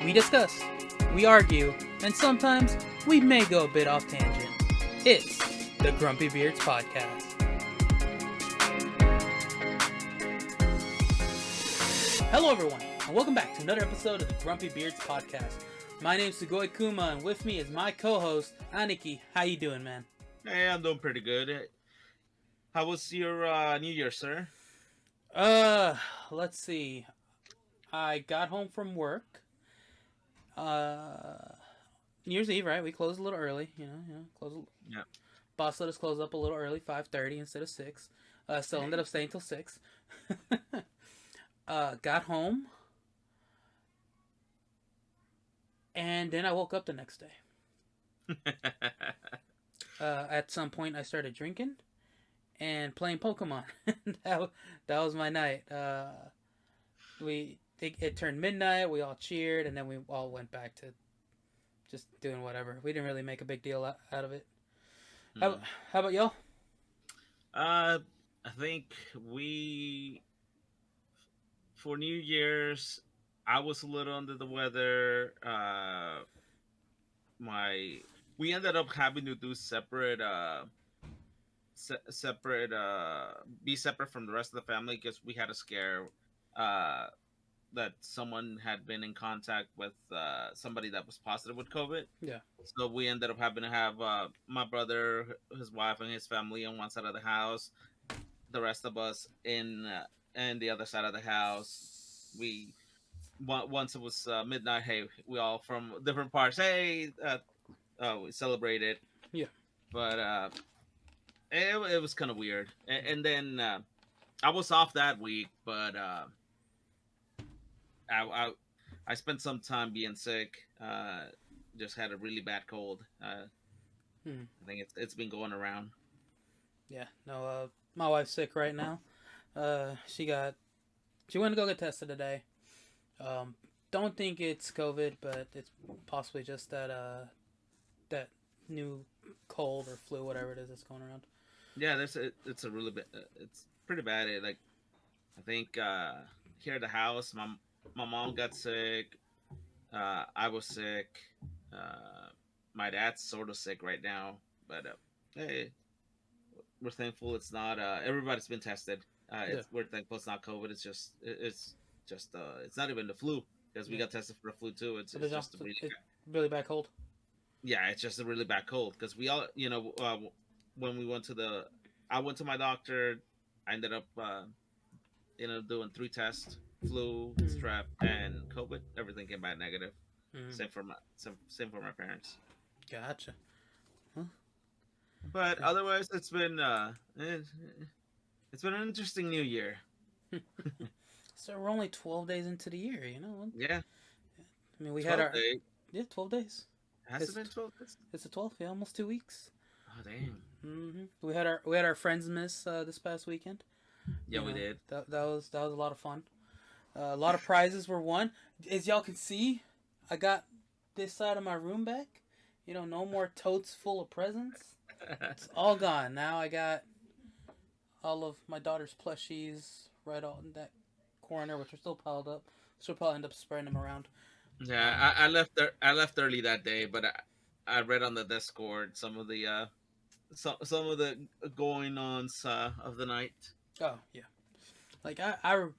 We discuss, we argue, and sometimes we may go a bit off tangent. It's the Grumpy Beards Podcast. Hello everyone, and welcome back to another episode of the Grumpy Beards Podcast. My name's Sugoi Kuma, and with me is my co-host, Aniki. How you doing, man? Hey, I'm doing pretty good. How was your New Year, sir? Let's see. I got home from work. New Year's Eve, right? We closed a little early, Yeah. Boss let us close up a little early, 5:30 instead of 6. So ended up staying till 6. Got home, and then I woke up the next day. At some point, I started drinking and playing Pokemon. that was my night. It turned midnight. We all cheered, and then we all went back to just doing whatever. We didn't really make a big deal out of it. How about y'all? I think for New Year's, I was a little under the weather. We ended up having to do separate, be separate from the rest of the family because we had a scare. That someone had been in contact with somebody that was positive with COVID. Yeah. So we ended up having to have my brother, his wife, and his family on one side of the house. The rest of us in the other side of the house. Once it was midnight. Hey, we all from different parts. Hey, we celebrated. Yeah. But it was kind of weird. And then I was off that week, but. I spent some time being sick. Just had a really bad cold. I think it's been going around. Yeah. No. My wife's sick right now. She went to go get tested today. Don't think it's COVID, but it's possibly just that new cold or flu, whatever it is that's going around. Yeah, it's a really bit. It's pretty bad. I think here at the house, my mom got sick. I was sick. My dad's sort of sick right now, but hey, we're thankful it's not. Everybody's been tested. We're thankful it's not COVID. It's not even the flu because we got tested for the flu too. It's just a really bad cold. Yeah, it's just a really bad cold because we all, when we I went to my doctor. I ended up, doing 3 tests: flu, strep, and COVID. Everything came back negative. Same for my parents. Gotcha. Huh? But otherwise, it's been an interesting New Year. So we're only 12 days into the year, Yeah. I mean, we had our 12 days. Has it been 12 days? It's a 12, yeah, almost 2 weeks. Oh damn. Mm-hmm. We had our friends miss this past weekend. Yeah, we did. That was a lot of fun. A lot of prizes were won. As y'all can see, I got this side of my room back. No more totes full of presents. It's all gone. Now I got all of my daughter's plushies right out in that corner, which are still piled up. She'll probably end up spreading them around. Yeah, I left early that day, but I read on the Discord some of the going ons of the night. Oh yeah, like I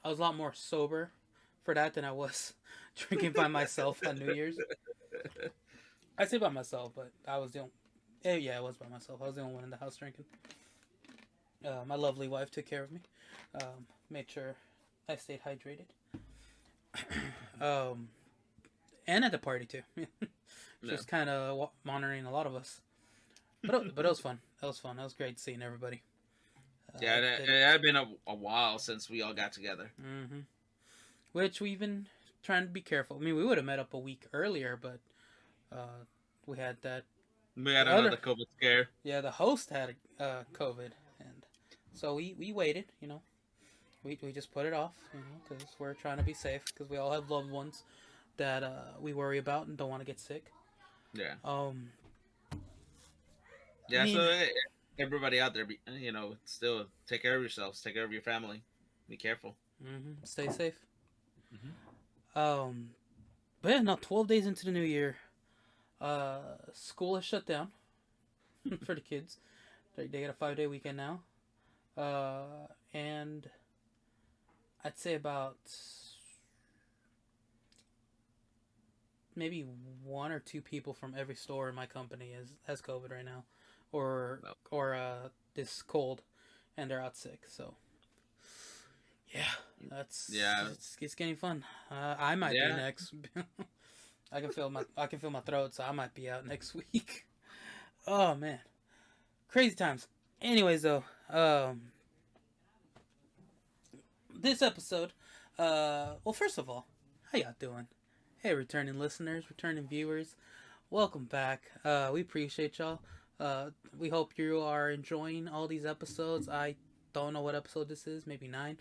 was a lot more sober for that than I was drinking by myself on New Year's. I say by myself, but I was the only. Yeah, I was by myself. I was the only one in the house drinking. My lovely wife took care of me, made sure I stayed hydrated. And at the party too. Just kind of monitoring a lot of us. But it was fun. That was fun. That was great seeing everybody. It had been a while since we all got together. Mm-hmm. Which we've been trying to be careful. I mean, we would have met up a week earlier, but we had that. We had another COVID scare. Yeah, the host had COVID, and so we waited. We just put it off, because we're trying to be safe, because we all have loved ones that we worry about and don't want to get sick. Yeah. I mean, so everybody out there, still take care of yourselves, take care of your family, be careful. Mm-hmm. Stay safe. Mm-hmm. But yeah, now 12 days into the new year, school is shut down for the kids. They got a 5-day weekend now. And I'd say about maybe one or two people from every store in my company has COVID right now, or No. this cold, and they're out sick. So yeah, Yeah, it's getting fun. I might be yeah. next. I can feel my throat, so I might be out next week. Oh man, crazy times. Anyways, though, this episode, well, first of all, how y'all doing? Hey, returning listeners, returning viewers, welcome back. We appreciate y'all. We hope you are enjoying all these episodes. I don't know what episode this is, maybe 9.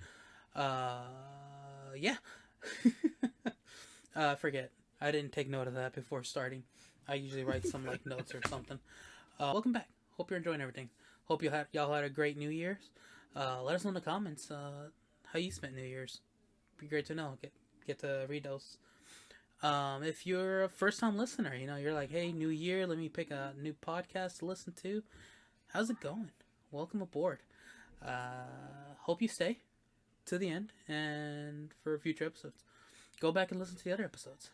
Yeah. I forget. I didn't take note of that before starting. I usually write some like notes or something. Welcome back. Hope you're enjoying everything. Hope y'all had a great New Year's. Let us know in the comments how you spent New Year's. Be great to know. Get to read those. If you're a first time listener, you're like, hey, New Year, let me pick a new podcast to listen to. How's it going? Welcome aboard. Hope you stay to the end and for future episodes. Go back and listen to the other episodes.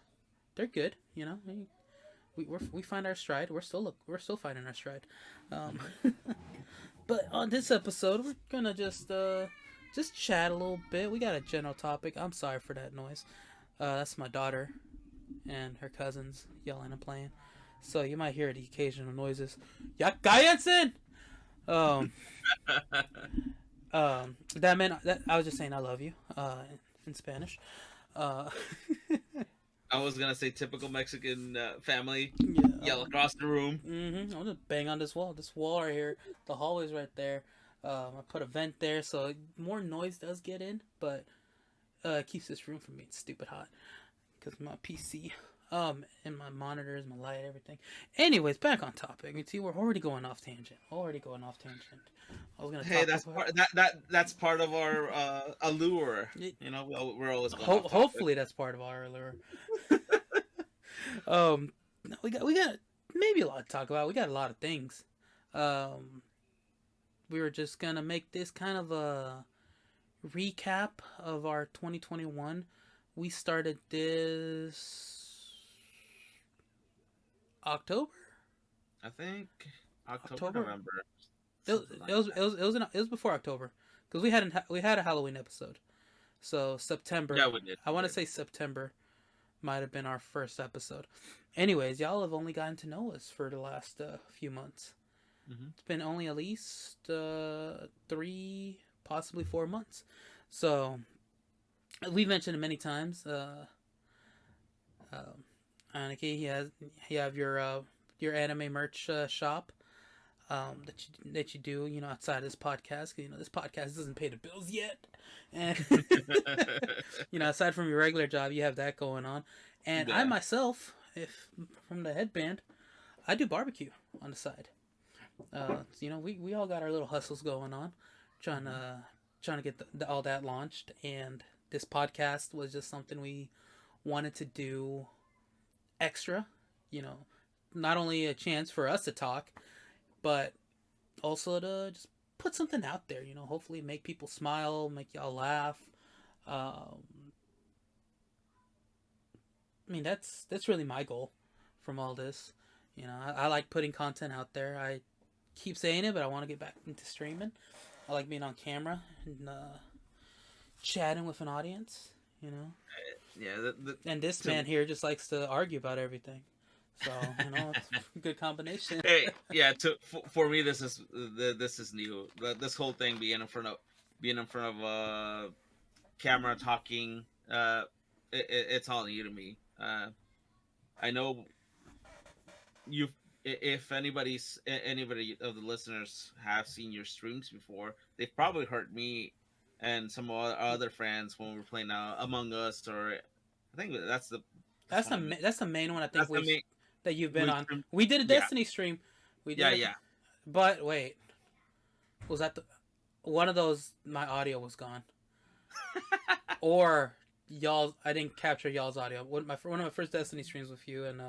They're good, we find our stride. We're still finding our stride. But on this episode, we're gonna just chat a little bit. We got a general topic. I'm sorry for that noise. That's my daughter and her cousins yelling and playing. So you might hear the occasional noises. Ya cállense! Um, that meant that I was just saying I love you. In Spanish. Uh, I was gonna say typical Mexican family yeah. yell across the room. I'm gonna bang on this wall. This wall right here. The hallway's right there. I put a vent there, so more noise does get in, but it keeps this room from being stupid hot because my PC, and my monitors, my light, everything. Anyways, back on topic. You see, we're already going off tangent. I was gonna Hey, talk that's about. that's part of our allure. It, We're always going off topic. hopefully, that's part of our allure. No, we got maybe a lot to talk about. We got a lot of things. Um, we were just gonna make this kind of a recap of our 2021. We started this October. I think October, October. November, It was something it like was that. it was it was before October because we had a Halloween episode. So September. Yeah, we did. I We want to did. say September might have been our first episode. Anyways, y'all have only gotten to know us for the last few months. Mm-hmm. It's been only at least 3, possibly 4 months. So we've mentioned it many times. Aniki, you have your anime merch shop that you do outside of this podcast. 'Cause, this podcast doesn't pay the bills yet, and aside from your regular job, you have that going on. And I Yeah. myself, if from the headband, I do barbecue on the side. We all got our little hustles going on, trying to get all that launched, and this podcast was just something we wanted to do extra. You know, not only a chance for us to talk, but also to just put something out there. Hopefully make people smile, make y'all laugh. Um, I mean, that's really my goal from all this. I like putting content out there. I keep saying it, but I want to get back into streaming. I like being on camera and chatting with an audience. Yeah. And this man here just likes to argue about everything. So it's a good combination. Hey, yeah. For me, this is new. This whole thing being in front of a camera talking. It's all new to me. I know you. If anybody of the listeners have seen your streams before, they've probably heard me and some of our other friends when we're playing Among Us, or I think that's one of me. That's the main one I think That's the main. that you've been We on. streamed, We did a yeah, Destiny stream. We yeah, did it, yeah. but wait, was that one of those? My audio was gone, or I didn't capture y'all's audio. One of my first Destiny streams with you and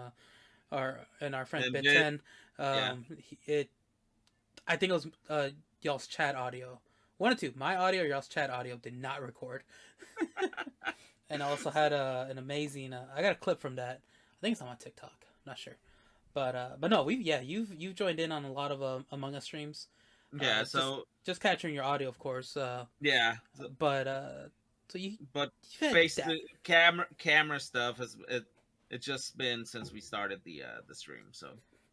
our friend And Bit then, 10. yeah. It I think it was y'all's chat audio. One or two. My audio or y'all's chat audio did not record. And I also had an amazing. I got a clip from that. I think it's on my TikTok. Not sure, but no, you've joined in on a lot of Among Us streams. Yeah. Just So capturing your audio, of course. yeah. But so But you've had face that. the camera stuff has it's just been since we started the stream. So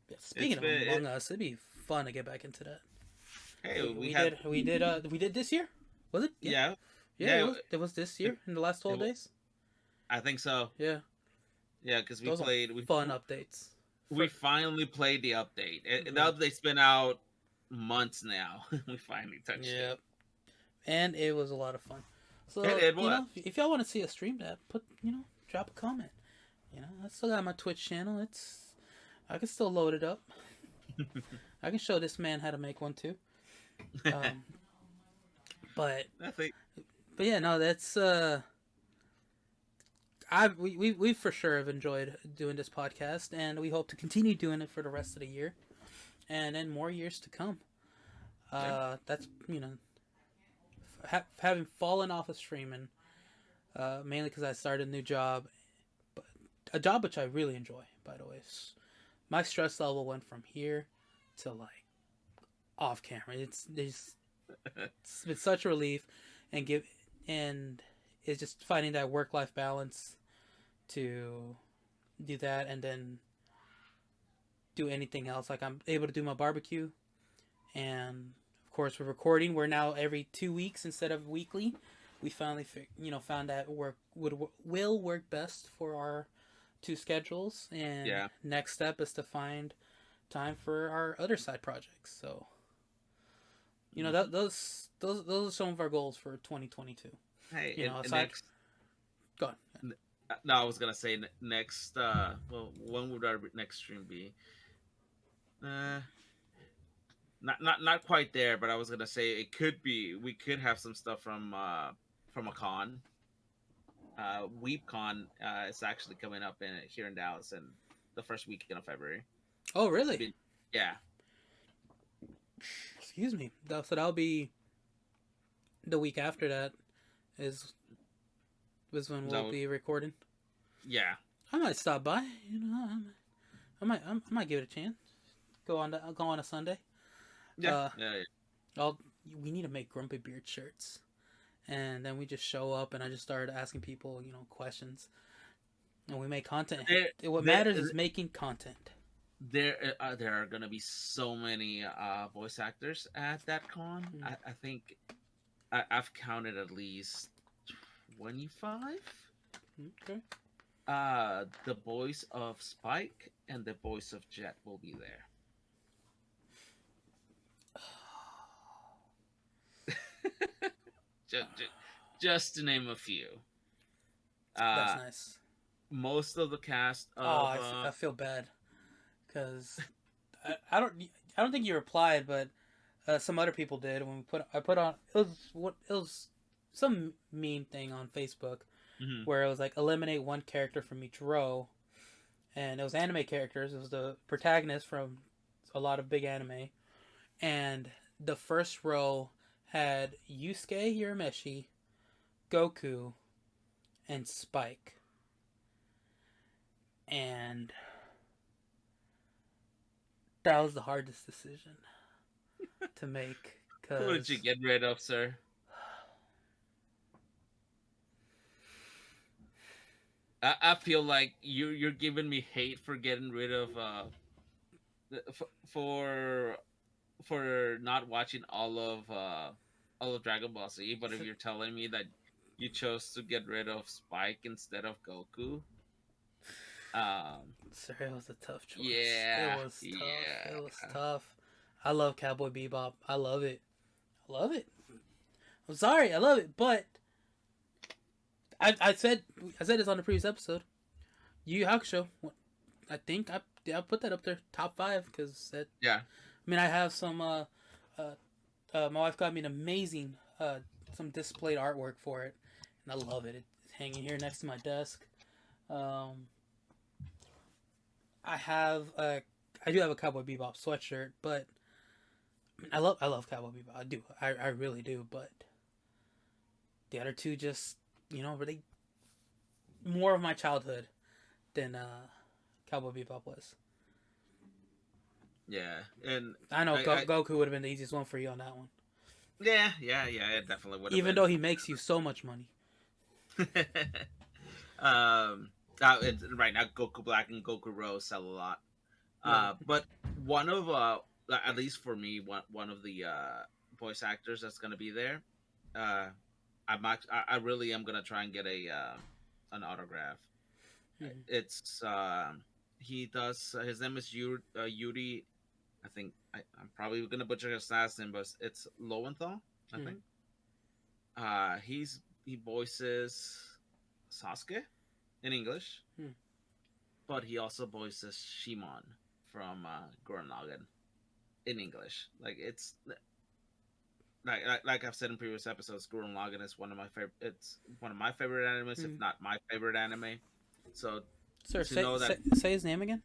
Yeah, it's speaking of been Among Us, it'd be fun to get back into that. hey, we We had did this year. Was it? Yeah, yeah yeah. It yeah was. It was this it, year in the last it, 12 days. I think so. Yeah, Yeah, because we those are played fun updates. we finally played the update. The Yeah, update's been out months now. We finally touched it. yeah, and it was a lot of fun. It, So it was. if y'all want to see a stream that, drop a comment. I still got my Twitch channel. I can still load it up. I can show this man how to make one too. Um, but I think yeah, no, that's we for sure have enjoyed doing this podcast, and we hope to continue doing it for the rest of the year, and then more years to come. yeah. That's having fallen off of streaming, mainly because I started a new job, but a job which I really enjoy. By the way, my stress level went from here to like off camera. It's been such a relief, and it's just finding that work life balance to do that and then do anything else. Like I'm able to do my barbecue, and of course we're recording. We're now every 2 weeks instead of weekly. We finally found that will work best for our two schedules. And Yeah. next step is to find time for our other side projects. So that those are some of our goals for 2022. Hey, and Aside, next. go on. No, I was gonna say next. Well, when would our next stream be? Uh, not quite there, but I was gonna say it could be. We could have some stuff from a con. WeepCon is actually coming up here in Dallas in the first weekend of February. Oh, really? Yeah. Excuse me. So that'll be the week after that. Is when we'll be recording. Yeah. I might stop by. I might give it a chance. I'll go on a Sunday. Yeah. We need to make Grumpy Beard shirts, and then we just show up, and I just started asking people, questions, and we make content. What matters is making content. There are gonna be so many voice actors at that con. I think I've counted at least 25. Okay. The voice of Spike and the voice of Jet will be there. just to name a few. That's nice. Most of the cast of I feel bad because I don't think you replied, but some other people did when I put on it was some meme thing on Facebook where it was like eliminate one character from each row, and it was anime characters. It was the protagonist from a lot of big anime, and the first row had Yusuke Urameshi, Goku, and Spike. And that was the hardest decision to make. Who did you get rid of, sir? I feel like you're giving me hate for getting rid of for not watching all of Dragon Ball Z. But if you're telling me that you chose to get rid of Spike instead of Goku, sir, it was a tough choice. Yeah, it was tough. Yeah. It was tough. I love Cowboy Bebop. I love it. I'm sorry, I love it, but I said this on the previous episode. Yu Yu Hakusho. I think I put that up there, top 5, because that. Yeah. I mean, I have some. My wife got me an amazing some displayed artwork for it, and I love it. It's hanging here next to my desk. Um, I have a, I do have a Cowboy Bebop sweatshirt, but I love Cowboy Bebop. I do, I really do. But the other two just, really more of my childhood than Cowboy Bebop was. Yeah, and I know I Goku would have been the easiest one for you on that one, yeah, it definitely would have even been. though he makes you so much money. um, right now, Goku Black and Goku Rose sell a lot. Right. But one of at least for me, one of the voice actors that's gonna be there, uh, I really am gonna try and get a an autograph. Mm-hmm. It's he does his name is Yuri. I think I'm probably gonna butcher his last name, but it's Lowenthal. I Mm-hmm. think. He voices Sasuke in English, Mm-hmm. but he also voices Shimon from Gurren Lagann in English. Like it's like I've said in previous episodes, Gurren Lagann is one of my favorite. It's one of my favorite animes, if Mm-hmm. not my favorite anime. So Sir, to know that, say his name again.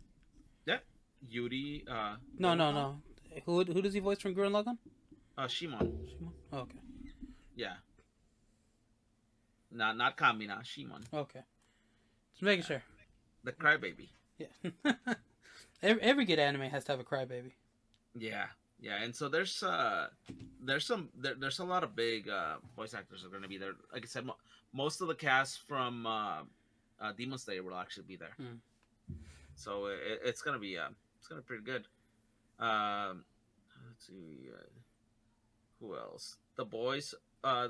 yeah, Yuri No, no, Lowenthal, no. Who does he voice from Gurren Lagann? Shimon, Shimon? Oh, okay. yeah, not Kamina, Shimon, Okay. Just making yeah, sure. the crybaby. Yeah. Every good anime has to have a crybaby. Yeah, yeah, and so there's a lot of big voice actors that are going to be there. Like I said, most of the cast from Demon Slayer will actually be there. Hmm. So it's gonna be pretty good. Um, let's see, who else? Uh,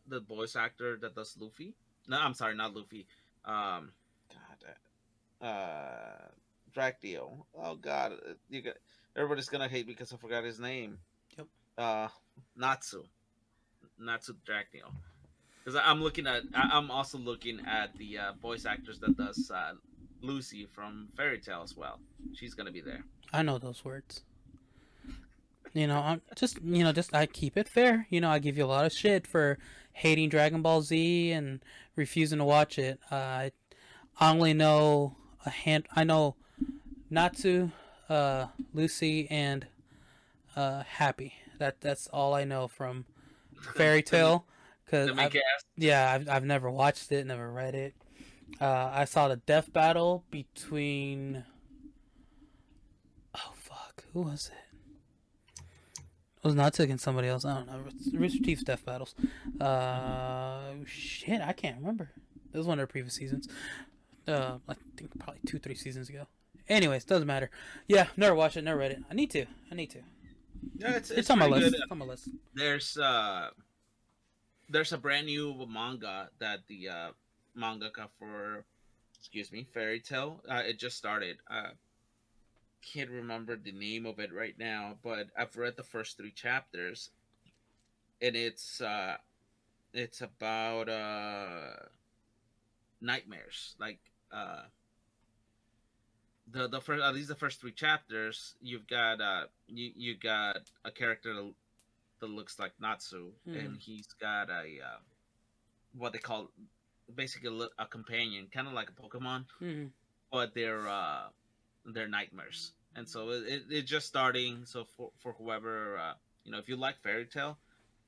the voice actor that does Luffy. No, I'm sorry, not Luffy. God, Dractio. Oh God, everybody's gonna hate because I forgot his name. Yep. Uh, Natsu, Natsu Dractio. Because I'm also looking at the voice actors that does Lucy from Fairy Tale as well. She's gonna be there. I know those words. I'm just I keep it fair. I give you a lot of shit for hating Dragon Ball Z and refusing to watch it. I only know a hand. I know Natsu, Lucy, and Happy. That's all I know from Fairy the main, Tale. Cause the main cast. I've never watched it, never read it. I saw the death battle between. Oh fuck, who was it? It was not against somebody else. I don't know. Rooster Teeth's death battles. Shit, I can't remember. It was one of the previous seasons. I think probably 2-3 seasons ago. Anyways, doesn't matter. Yeah, never watched it, never read it. I need to. Yeah, It's it's on my pretty list. good. It's on my list. There's a brand new manga that the mangaka for, excuse me, Fairy Tale. It just started. Can't remember the name of it right now, but I've read the first three chapters, and it's about nightmares. Like the first, at least the first three chapters, you've got you got a character that looks like Natsu, Mm-hmm. and he's got a what they call basically a companion, kind of like a Pokemon, Mm-hmm. but they're nightmares. And so it's just starting. So for whoever if you like Fairy Tale,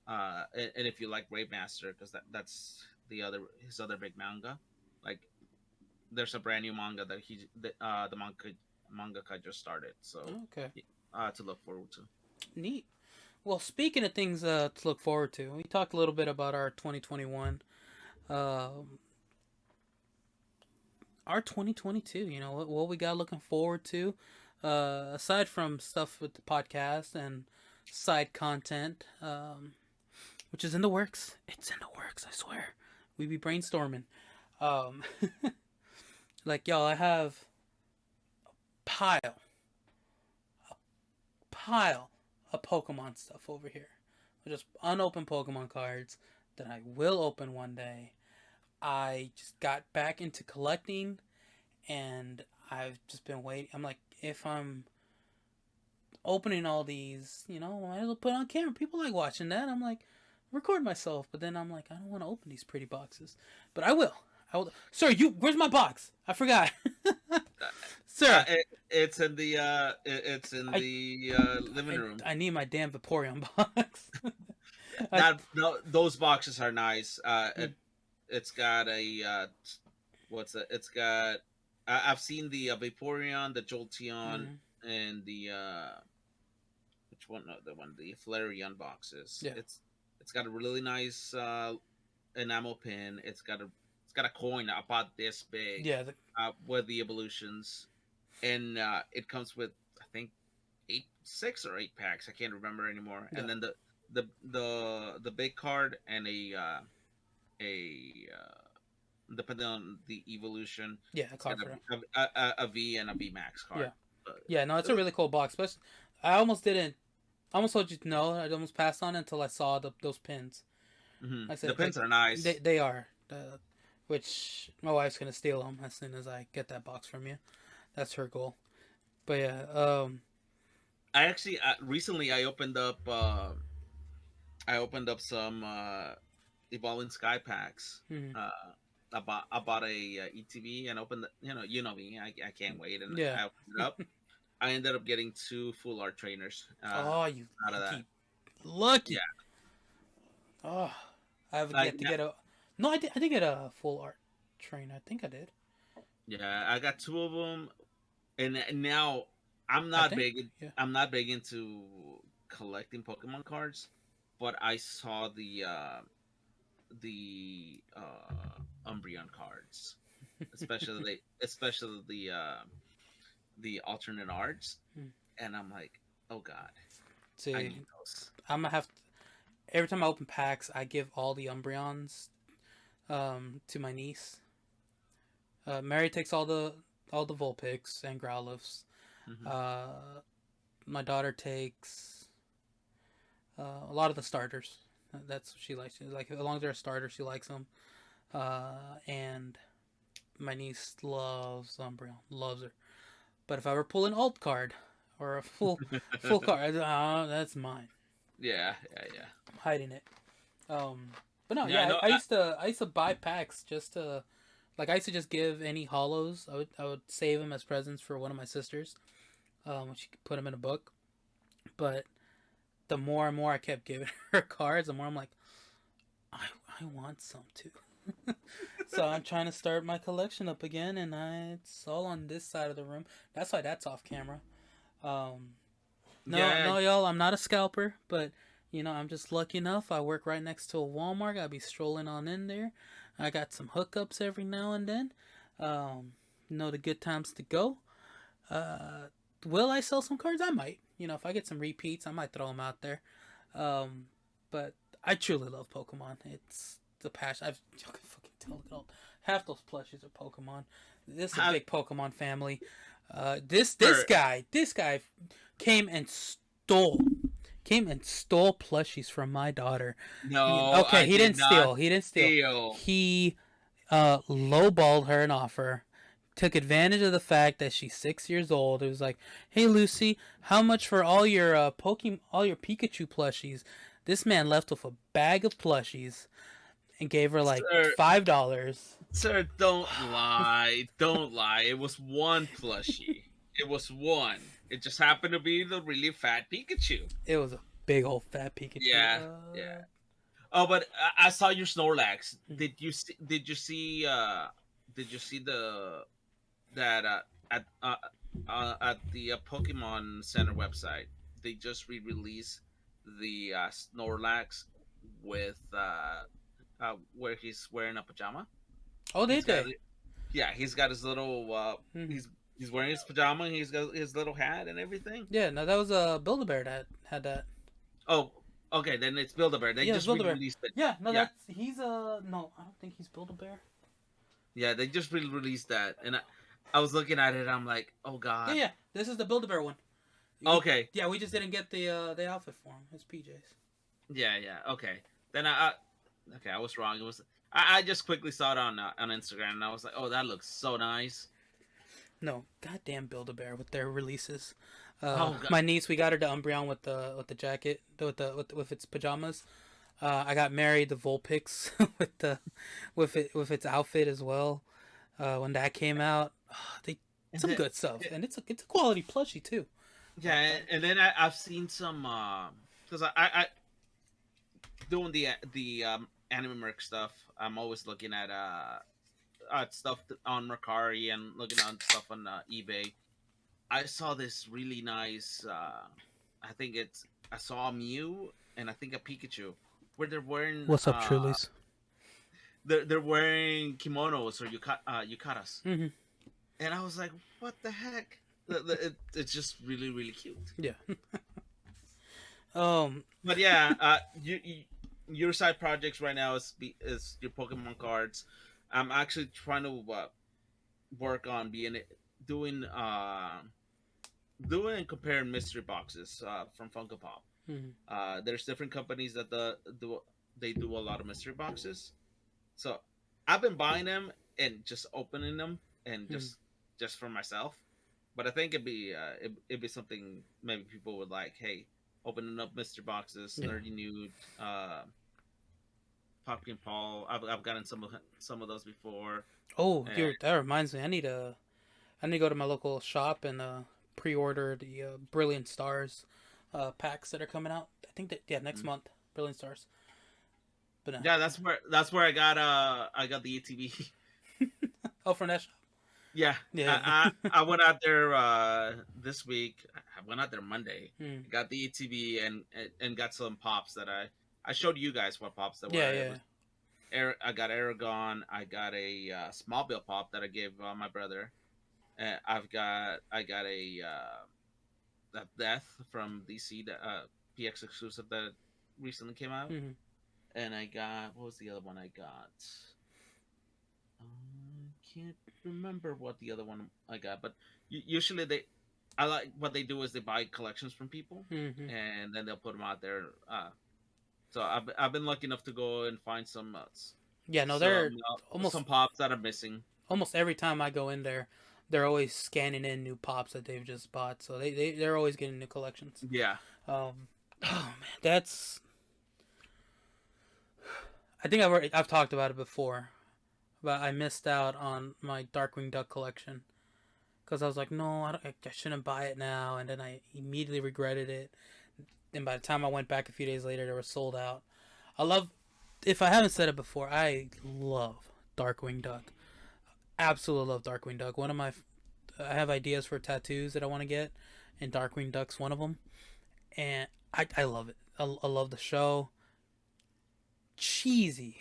and if you like Brave Master, because that's his other big manga, like there's a brand new manga that the mangaka just started. So Okay. to look forward to. Neat. Well, speaking of things to look forward to, we talked a little bit about our 2021. Um, our 2022, what we got looking forward to, aside from stuff with the podcast and side content, which is in the works. It's in the works, I swear. We be brainstorming. Um, like y'all, I have pile, pile of Pokemon stuff over here. Just unopened Pokemon cards that I will open one day. I just got back into collecting, and I've just been waiting. I'm like, if I'm opening all these, might as well put it on camera. People like watching that. I'm like, record myself, but then I'm like, I don't want to open these pretty boxes, but I will. I will. Sir, where's my box? I forgot. Sir, it's in I, the living room. I need my damn Vaporeon box. I, That no, those boxes are nice. mm, It's got a what's it? It's got I've seen the Vaporeon, the Jolteon, mm, and the which one? No, the one the Flareon boxes. yeah, It's got a really nice enamel pin. It's got a coin about this big yeah, with the evolutions, and it comes with I think 6 or 8 packs. I can't remember anymore. yeah, And then the big card and a depending on the evolution, yeah. A it's got card for them. a V and a V Max Yeah, card. But yeah. No, it's a really cool box. But I almost didn't. I almost told you no. I almost passed on it until I saw those pins. I the said like pins are nice. they are. Which my wife's gonna steal them as soon as I get that box from you. That's her goal. But yeah, I actually recently I opened up some evolving sky packs. hmm, I bought a ETV and opened you know me, I can't wait, and yeah. I opened it up. I ended up getting 2 full art trainers Oh, you out of that. lucky. Yeah, Oh, I have like yet to get a. No, I did. I did get a full art train. I think I did. yeah, I got 2 of them, and now I'm I not think. big. Yeah. I'm not big into collecting Pokemon cards, but I saw the Umbreon cards, especially the alternate arts, Hmm. and I'm like, oh god, I See, need those. I'm gonna have to, every time I open packs, I give all the Umbreons to my niece. Mary takes all the Vulpix and Growlithes. Hmm. Uh, my daughter takes a lot of the starters. That's what she likes. Like as long as they're a starter, she likes them. And my niece loves Umbreon, loves her. But if I were to pull an alt card or a full card, that's mine. Yeah, yeah, yeah. I'm hiding it. Um, but no, Yeah, I yeah, know. I used to buy packs just to like I used to just give any hollows. I would save them as presents for one of my sisters. She could put them in a book. But the more and more I kept giving her cards, the more I'm like, I want some too. So I'm trying to start my collection up again, and it's all on this side of the room. That's why that's off camera. Um, no, Yeah, no, y'all, I'm not a scalper, but I'm just lucky enough. I work right next to a Walmart. I'll be strolling on in there. I got some hookups every now and then. Know the good times to go. Uh, will I sell some cards? I might. If I get some repeats, I might throw them out there. Um, but I truly love Pokemon. It's the passion. You can fucking tell. Look at all half those plushies are Pokemon. This is a big Pokemon family. This guy came and stole plushies from my daughter. no, Okay, I he did didn't not steal. He didn't steal. steal. He lowballed her an offer. Took advantage of the fact that she's 6 years old. It was like, "Hey Lucy, how much for all your all your Pikachu plushies?" This man left with a bag of plushies and gave her like Sir, $5. sir, don't lie. Don't lie. It was one plushie. It was one. It just happened to be the really fat Pikachu. It was a big old fat Pikachu. Yeah, yeah. Oh, but I saw your Snorlax. Hmm. Did you see the that at the Pokemon Center website? They just re-released the Snorlax with where he's wearing a pajama. Oh, He's did got they? yeah, he's got his little Hmm. he's wearing his pajama. He's got his little hat and everything. Yeah, no, that was a Build-A-Bear that had that. Oh, okay, then it's Build-A-Bear. They Yeah, it was just Build-A-Bear. re-released it. Yeah, no, Yeah, he's no, I don't think he's Build-A-Bear. yeah, they just re-released that, and I was looking at it. I'm like, oh Yeah, god. yeah, this is the Build-A-Bear one. Okay. Yeah, we just didn't get the outfit for him. It's PJs. Yeah, yeah. Okay. Then okay, I was wrong. It was I just quickly saw it on Instagram, and I was like, oh, that looks so nice. No, goddamn Build-A-Bear with their releases. Oh god. My niece, we got her the Umbreon with the jacket with its pajamas. I got married the Vulpix with the with its outfit as well. When that came out, they And some then, good stuff, and it's a quality plushie too. yeah, and then I've seen some because I doing the anime merc stuff. I'm always looking at stuff on Mercari and looking on stuff on eBay. I saw this really nice. I think it's I saw a Mew and I think a Pikachu where they're wearing What's up, Trulies? they're wearing kimonos or yukatas, Mm-hmm. and I was like, what the heck? It's just really really cute. Yeah. um. But yeah, your side projects right now is your Pokemon cards. I'm actually trying to work on being doing doing and comparing mystery boxes from Funko Pop. Mm-hmm. There's different companies that they do a lot of mystery boxes. So I've been buying them and just opening them and Mm-hmm. just for myself. But I think it'd be something maybe people would like. Hey, opening up mystery boxes, Yeah. nerdy nude, Pumpkin Paul. I've gotten some of those before. Oh, And that reminds me. I need to go to my local shop and pre-order the Brilliant Stars packs that are coming out. I think that next month, Brilliant Stars. But yeah, that's where I got the ATV. oh, from that shop. Yeah, Yeah. I went out there this week. I went out there Monday. Mm. Got the ATV and got some pops that I showed you guys what pops there Yeah, were. It yeah. was I got Aragon. I got a small bill pop that I gave my brother. I got a Death from DC that PX exclusive that recently came out, Mm-hmm. and I got what was the other one I got? Can't remember what the other one I got, but usually I like what they do is they buy collections from people, Mm-hmm. and then they'll put them out there. So I've been lucky enough to go and find Yeah, no, they're some almost pops that are missing. almost every time I go in there, they're always scanning in new pops that they've just bought. So they're always getting new collections. Yeah, Oh man, that's. I think I've talked about it before, but I missed out on my Darkwing Duck collection because I was like, no, I shouldn't buy it now, and then I immediately regretted it. And by the time I went back a few days later, they were sold out. I love. If I haven't said it before, I love Darkwing Duck. Absolutely love Darkwing Duck. One of my, I have ideas for tattoos that I want to get, and Darkwing Duck's one of them. And I love it. I love the show. Cheesy.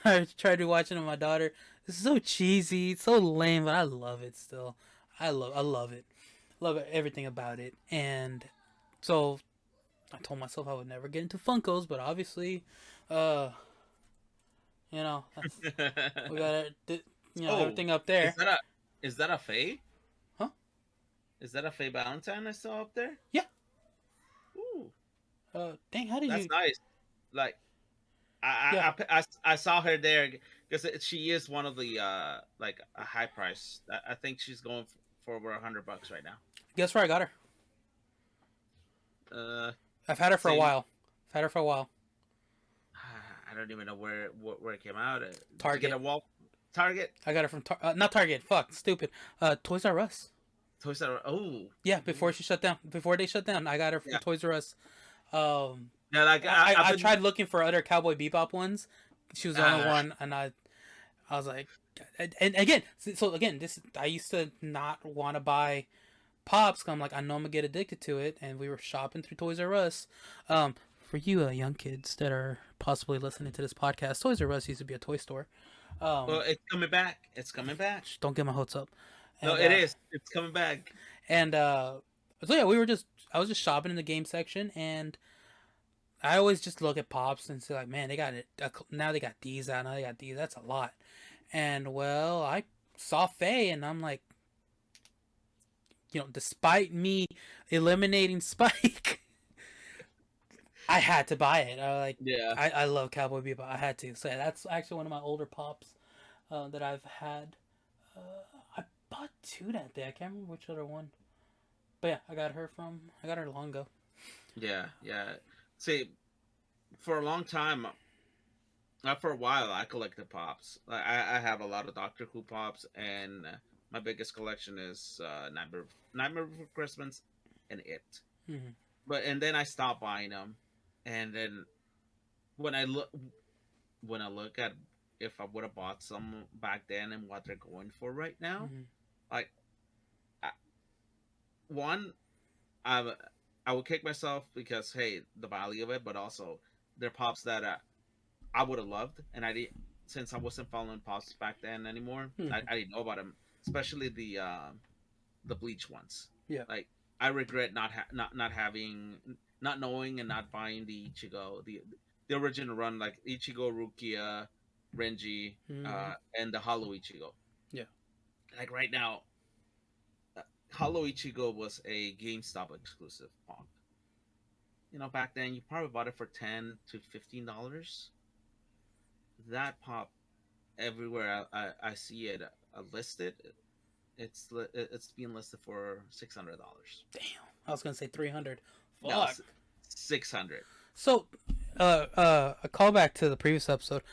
I tried to watch it with my daughter. It's so cheesy, it's so lame, but I love it still. I love it. Love everything about it. And so I told myself I would never get into Funkos, but obviously, uh, that's, we got oh, everything up is there. that a is that a Faye? Huh? Is that a Faye Valentine I saw up there? Yeah. Ooh, Dang, how did that's you? nice. Like Yeah. I saw her there because she is one of the like a high price. I think she's going for over $100 right now. Guess where I got her? Uh, I've had her for a same. while. I've had her for a while. I don't even know where it came out. Did you get Target. a wall? Target? I got her from not Target. Fuck, stupid. Toys R Us. Toy Story. Oh, Yeah, before she shut down. Before they shut down, I got her from yeah, Toys R Us. Um, yeah. Like I've I been. tried looking for other Cowboy Bebop ones. She was the only Uh, one, and I was like, and again, so again, this I used to not want to buy pops. 'Cause I'm like, I know I'm gonna get addicted to it, and we were shopping through Toys R Us. For you young kids that are possibly listening to this podcast, Toys R Us used to be a toy store. well, Um, it's coming back. It's coming back. don't get my hopes up. No, And it is. It's coming back. and so yeah, I was just shopping in the game section, and I always just look at pops and say like, man, they got it now. They got these out. Now they got these. That's a lot. And well, I saw Faye, and I'm like, despite me eliminating Spike, I had to buy it. Yeah. I love Cowboy Bebop. I had to. So yeah, that's actually one of my older pops that I've had. I bought two that day. I can't remember which other one. But yeah, I got her long ago. Yeah. Yeah. See, for a long time, for a while, I collected pops. I have a lot of Doctor Who pops, and my biggest collection is Nightmare Before Christmas, and It. Mm-hmm. But and then I stopped buying them, and then when I look when I look at if I would have bought some back then and what they're going for right now, Mm-hmm. like I, one, I I would kick myself because hey, the value of it, but also they're pops that I would have loved, and I did since I wasn't following pops back then anymore. Mm-hmm. I didn't know about them, especially the bleach ones. Yeah. Like I regret not having, not knowing and not buying the Ichigo, the original run, like Ichigo, Rukia, Renji, Mm-hmm. and the Hollow Ichigo. Yeah. Like right now, uh, Hollow Ichigo was a GameStop exclusive pop. Back then you probably bought it for $10 to $15. That pop everywhere I see it listed, it's being listed for $600. Damn. I was gonna say 300. No, Fuck. 600. So, a callback to the previous episode.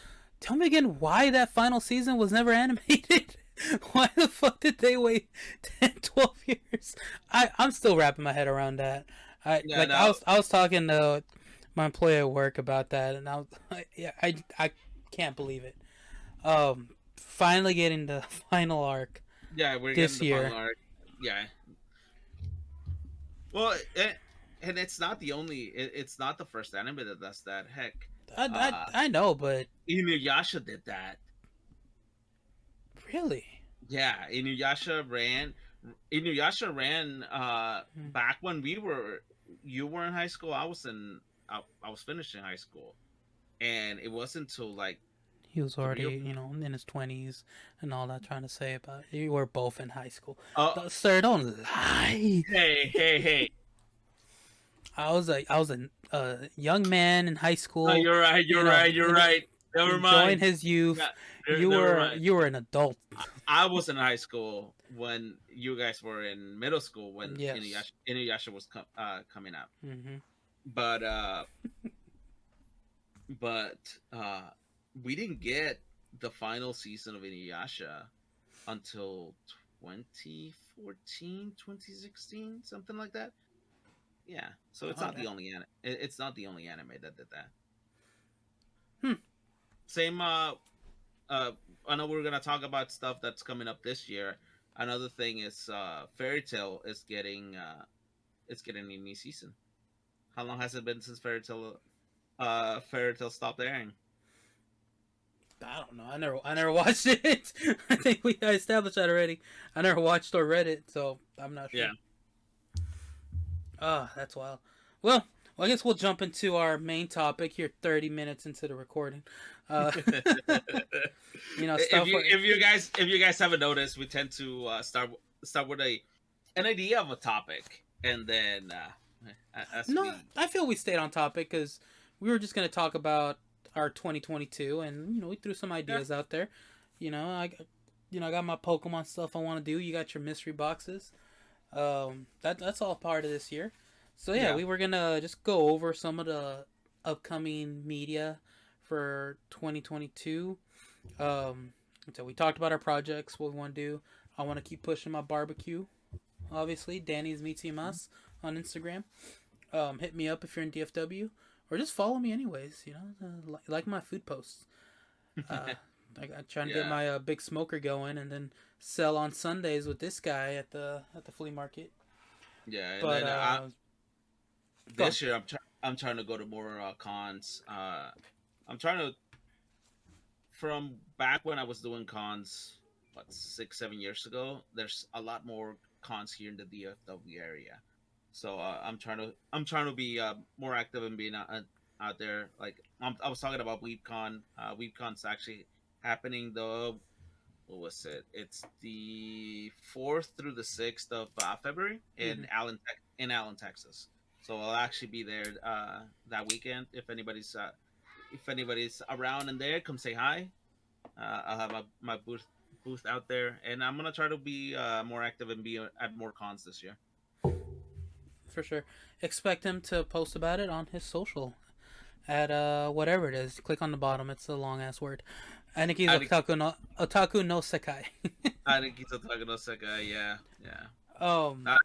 Tell me again why that final season was never animated. Why the fuck did they wait 10, 12 years? I'm still wrapping my head around that. Yeah, I was talking to my employee at work about that, and I can't believe it. Finally getting the final arc yeah, we're getting this the year. final arc. Yeah, well, and it's not the only. It's not the first anime that does that. Heck, uh, I know, but Inuyasha did that. really, Yeah, Inuyasha ran hmm, back when you were in high school. I was finishing high school, and it wasn't until like he was 3 or already in his 20s and all that. Trying to say about it. You were both in high school. oh, Sir, don't lie. hey. I was a young man in high No, school. you're right. You know, You're right. Never enjoying mind. his youth. Yeah, never mind. You were an adult. I was in high school when you guys were in middle school when Yes. Inuyasha was coming out. Mm-hmm. But but we didn't get the final season of Inuyasha until 2014, 2016, something like that. Yeah, so it's Oh, not the only it's not the only anime that did that. hmm. Same I know we're gonna talk about stuff that's coming up this year. Another thing is Fairy Tail is getting it's getting a new season. How long has it been since Fairy Tail stopped airing? I don't know. I never watched it. I think I established that already. I never watched or read it, so I'm not sure. Yeah. Ah, that's wild. Well, I guess we'll jump into our main topic here. 30 minutes into the recording. Uh, stuff. If you guys haven't noticed, we tend to start with an idea of a topic, and then as No, we I feel we stayed on topic because we were just gonna talk about our 2022, and we threw some yeah ideas out there. I got my Pokemon stuff I want to do. You got your mystery boxes. That's all part of this year. So yeah, yeah we were gonna just go over some of the upcoming media for 2022. So we talked about our projects, what we want to do. I want to keep pushing my barbecue. Obviously, Danny's Mitimas on Instagram. Hit me up if you're in DFW, or just follow me anyways. Like my food posts. Uh, I'm trying to get yeah my big smoker going, and then sell on Sundays with this guy at the flea market. yeah, and But then go on. this year I'm trying to go to more cons. I'm trying to from back when I was doing cons, what 6 7 years ago. There's a lot more cons here in the DFW area, so I'm trying to be more active and being out there. Like I was talking about WeebCon. WeebCon's actually happening the what was it? It's the 4th through the 6th of February Mm-hmm. in Allen, Texas. So I'll actually be there that weekend. If anybody's around and there, come say hi. I'll have my booth out there, and I'm gonna try to be more active and be at more cons this year. For sure. Expect him to post about it on his social. at whatever it is. Click on the bottom. It's a long ass word. Aniki's Anik- otaku no sekai. Anikito Taganoseka, yeah, yeah. um, Uh,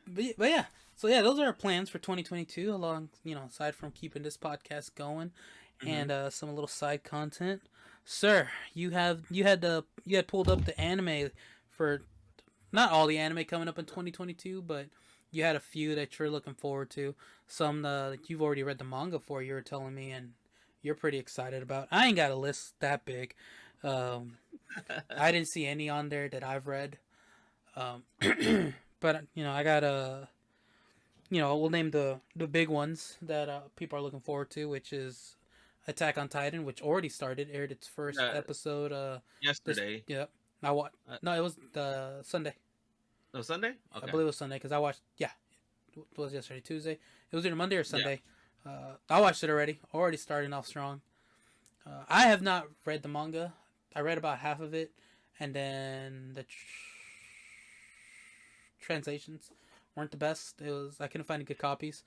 but yeah. So yeah, those are our plans for 2022. Along, aside from keeping this podcast going, mm-hmm. and some little side content. Sir, you had pulled up the anime for not all the anime coming up in 2022, but you had a few that you're looking forward to. Some that you've already read the manga for. You were telling me, and you're pretty excited about. I ain't got a list that big. Um, I didn't see any on there that I've read. Um, but I got a. We'll name the big ones that people are looking forward to, which is Attack on Titan, which already started, aired its first uh, episode. This Yesterday. yeah. I watched. Uh, No, it was Sunday. no, Sunday. I Okay. believe it was Sunday because I watched. Yeah, it was yesterday, Tuesday. It was either Monday or Yeah. Sunday. I watched it already starting off strong. I have not read the manga. I read about half of it, and then the translations weren't the best. I couldn't find any good copies,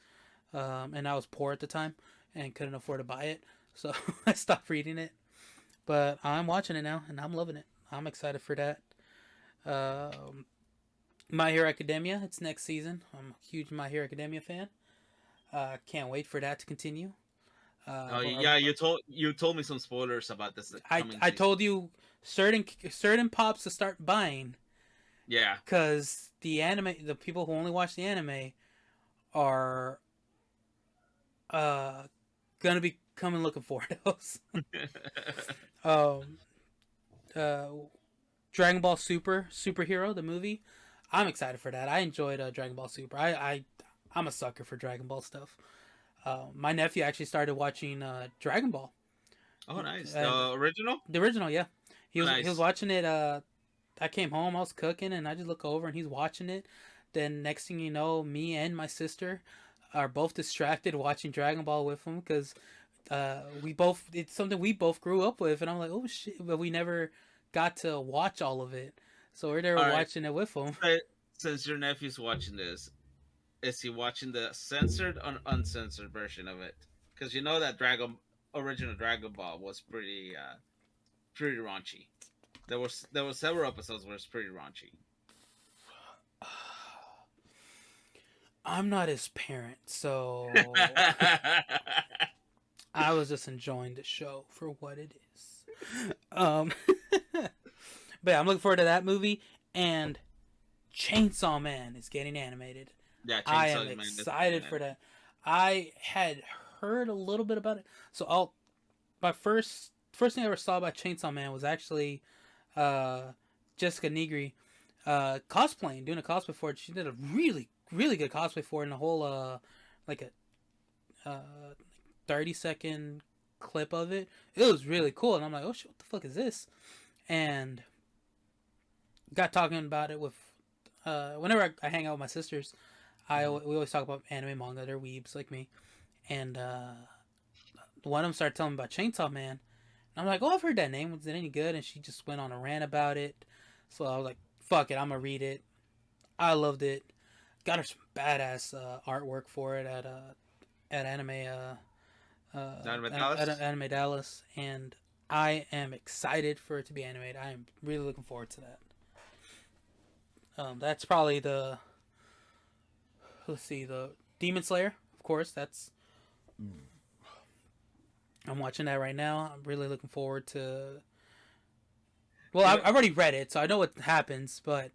and I was poor at the time and couldn't afford to buy it, so I stopped reading it. But I'm watching it now, and I'm loving it. I'm excited for that. Um, My Hero Academia, it's next season. I'm a huge My Hero Academia fan. Can't wait for that to continue. Oh yeah, you told me some spoilers about this I coming I season. told you certain pops to start buying Yeah. because the people who only watch the anime are uh gonna be coming looking for those. um, uh, Dragon Ball Superhero the movie. I'm excited for that. I enjoyed Dragon Ball Super. I'm a sucker for Dragon Ball stuff. My nephew actually started watching Dragon Ball. Oh, nice. And The original. the original, yeah. He was Nice. watching it. I came home, I was cooking, and I just look over and he's watching it. Then next thing you know, me and my sister are both distracted watching Dragon Ball with him because it's something we both grew up with, and I'm like, oh shit, but we never got to watch all of it, so we're there All right. watching it with him. So, since your nephew's watching this, is he watching the censored or uncensored version of it? Because you know that original Dragon Ball was pretty raunchy. There were several episodes where it's pretty raunchy. I'm not his parent, so I was just enjoying the show for what it is. Um, but yeah, I'm looking forward to that movie, and Chainsaw Man is getting animated. Yeah, I am Chainsaw Man. excited for that. I had heard a little bit about it, so my first thing I ever saw about Chainsaw Man was actually uh, Jessica Negri cosplaying, doing a cosplay for it. She did a really really good cosplay for it, in a whole like a 30-second clip of it. It was really cool, and I'm like, oh shit, what the fuck is this? And got talking about it with whenever I hang out with my sisters. We always talk about anime manga. They're weebs like me, and one of them started telling me about Chainsaw Man. And I'm like, oh, I've heard that name. Was it any good? And she just went on a rant about it. So I was like, fuck it, I'm gonna read it. I loved it. Got her some badass artwork for it at Anime Dallas. Anime Dallas, and I am excited for it to be animated. I am really looking forward to that. That's probably the Demon Slayer, of course. I'm watching that right now. I'm really looking forward to. Well, I've already read it, so I know what happens, but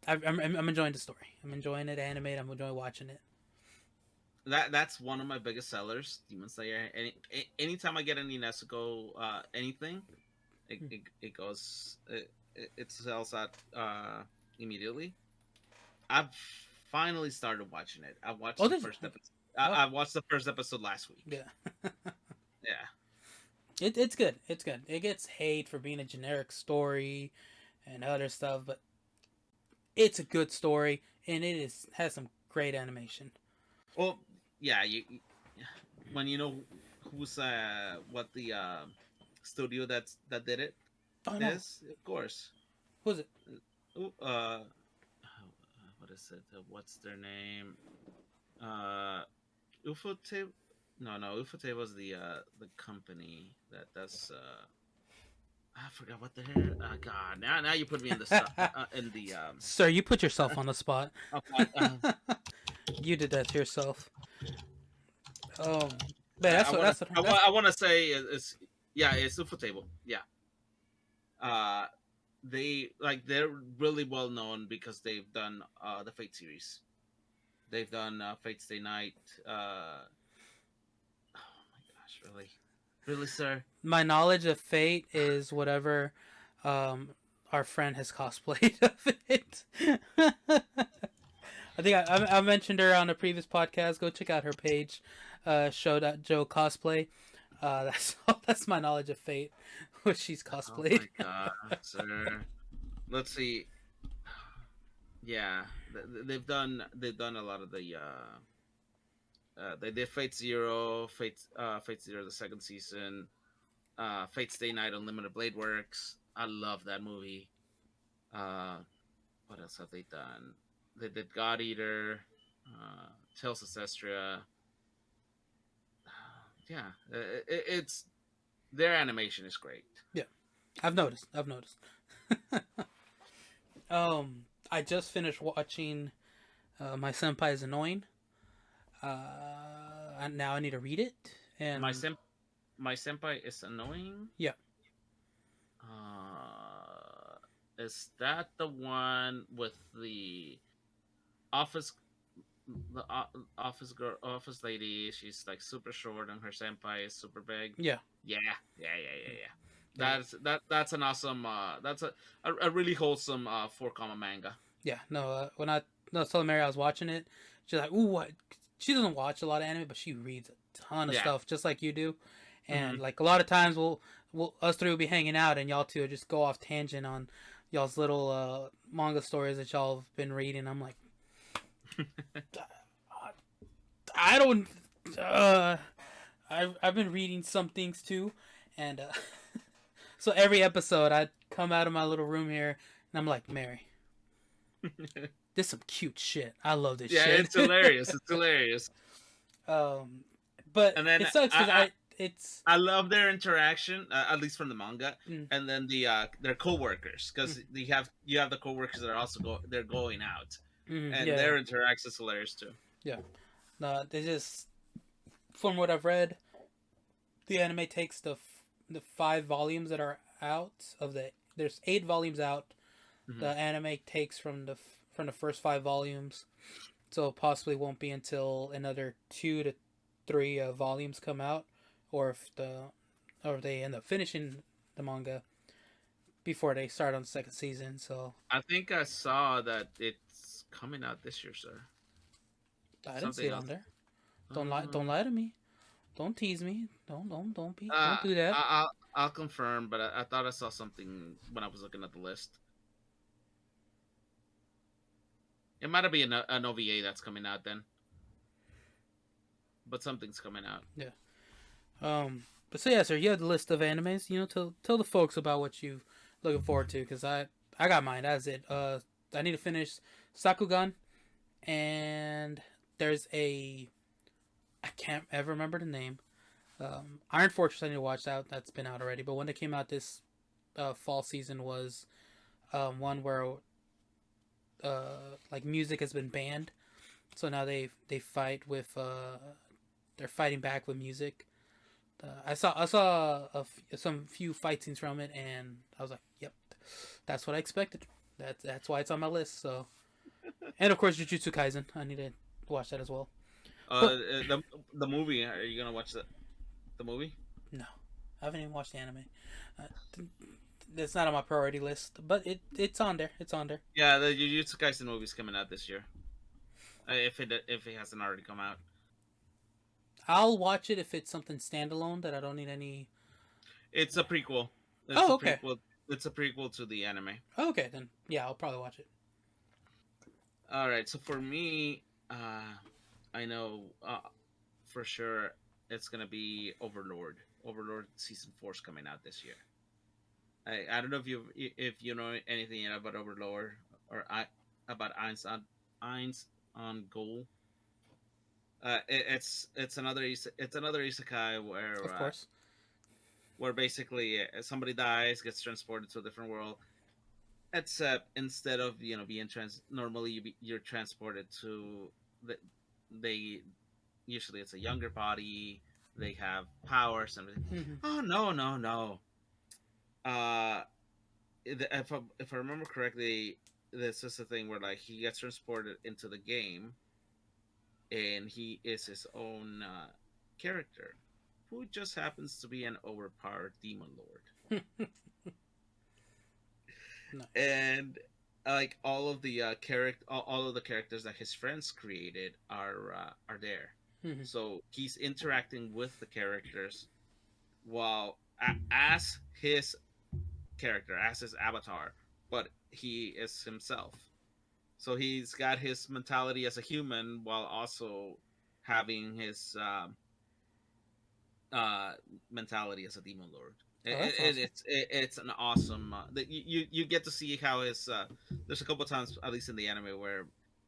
I'm enjoying the story. I'm enjoying it animated. I'm enjoying watching it. That's one of my biggest sellers, Demon Slayer. Anytime I get any Nezuko anything, it goes it sells out immediately. I've finally started watching it. I watched Oh, the did you? first episode. Oh, I watched the first episode last week. yeah. Yeah. It's good. It's good. It gets hate for being a generic story and other stuff, but it's a good story, and has some great animation. Well, yeah. When you know who's what the studio that did it Oh no, is, of course. who's it? What is it? What's their name? Uh, Ufotable. No, Ufotable was the company that does. I forgot what the hell. God, now you put me in the stuff in the Sir, you put yourself on the spot. up on, You did that to yourself. But that's I what want to that's what that's I want to say is yeah, it's Ufotable. Yeah. Uh, they're really well known because they've done the Fate series. They've done Fate Stay Night. Oh my gosh, really, sir. my knowledge of Fate is whatever um our friend has cosplayed of it. I think I mentioned her on a previous podcast. Go check out her page, Joe Cosplay. That's my knowledge of Fate, what she's Oh cosplayed. my god, sir. Let's see. Yeah, they've done a lot of they did Fate Zero the second season, Fate Stay Night Unlimited Blade Works. I love that movie. Uh, what else have they done? They did God Eater, Tales of Cestria. Yeah, it's their animation is great. Yeah, I've noticed. I've noticed. I just finished watching My Senpai is Annoying. And now I need to read it. My And sen- my senpai is annoying. yeah, Is that the one with office office girl, office lady? She's like super short, and her senpai is super big. yeah, Yeah, yeah. yeah, That's an awesome. That's a really wholesome 4 comma manga. yeah. No, when I no, told Mary I was watching it, she's like, "Ooh, what?" She doesn't watch a lot of anime, but she reads a ton of Yeah. stuff, just like you do. Mm-hmm. And like a lot of times, we'll us three will be hanging out, and y'all two will just go off tangent on y'all's little manga stories that y'all have been reading. I'm like, I don't. Uh, I've been reading some things too, and so every episode I come out of my little room here and I'm like, Mary, this is some cute shit. I love this Yeah, shit. it's hilarious. It's hilarious. um, but And then it sucks because it's I love their interaction, at least from the manga, mm, and then their coworkers, because you have the coworkers that are also they're going out, and yeah, their interaction is hilarious too. yeah. No, they just from what I've read, the anime takes the 5 volumes that are out of the. There's 8 volumes out. Mm-hmm. The anime takes from the first 5 volumes, so it possibly won't be until another 2 to 3 volumes come out, or if they end up finishing the manga before they start on the second season. So I think I saw that it's coming out this year, sir. I didn't see Something it on else. there. Don't Uh, lie to me. Don't tease me. uh, Don't do that. I'll confirm, but I thought I saw something when I was looking at the list. It might be an OVA that's coming out then, but something's coming out. Yeah. But so yeah, sir, you have the list of animes. Tell the folks about what you looking forward to, because I got mine. That's it. I need to finish Sakugan, and there's I can't ever remember the name. Iron Fortress. I need to watch that. That's been out already. But when it came out this fall season was one where like music has been banned, so now they fight with they're fighting back with music. I saw some few fight scenes from it, and I was like, "Yep, that's what I expected. That's why it's on my list." So, and of course, Jujutsu Kaisen. I need to watch that as well. Uh, But the movie. Are you gonna watch the movie? no, I haven't even watched the anime. Uh, it's not on my priority list, but it's on there. It's on there. Yeah, the Jujutsu Kaisen movie's coming out this year. If it hasn't already come out. I'll watch it if it's something standalone that I don't need any. It's a prequel. It's a Oh, okay. prequel. It's a prequel to the anime. Oh, okay, then yeah, I'll probably watch it. All right. So for me, I know for sure it's gonna be Overlord. Overlord season 4 is coming out this year. I don't know if you know anything about Overlord or about Eins on Goal. It's another it's another isekai Of course. where basically somebody dies, gets transported to a different world. Except instead of being normally you're transported to the they usually it's a younger body. They have powers and everything. Hmm. Oh no no no. Uh, if I remember correctly, this is the thing where like he gets transported into the game, and he is his own character, who just happens to be an overpowered demon lord, Nice. and like all of the all of the characters that his friends created are there. Hmm. So he's interacting with the characters while as his character, as his avatar, but he is himself. So he's got his mentality as a human while also having his uh, mentality as a demon lord. Oh, that's awesome. It's an awesome. You get to see how his. There's a couple times, at least in the anime, where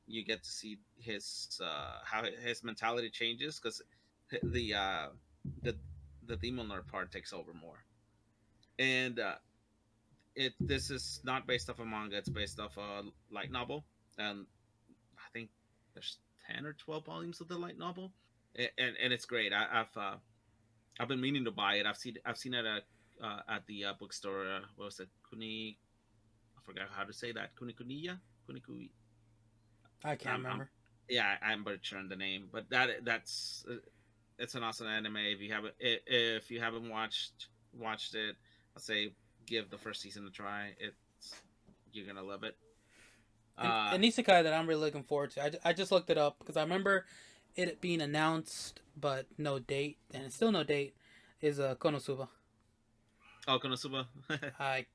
you get to see his how his mentality changes because the the the demon lord part takes over more, and it this is not based off a manga. It's based off a light novel, and I think there's 10 or 12 volumes of the light novel, and it's great. I've been meaning to buy it. I've seen it at the bookstore. What was it? Kuni. I forgot how to say that. Kunikuniya. Kunikui. I can't I'm remember. yeah. I'm butchering the name, but that's it's an awesome anime. If you haven't watched it, I'll say give the first season a try. It's you're gonna love it. Uh, An isekai that I'm really looking forward to. I just looked it up because I remember it being announced, but no date, and it's still no date. Is Konosuba. oh, Konosuba. I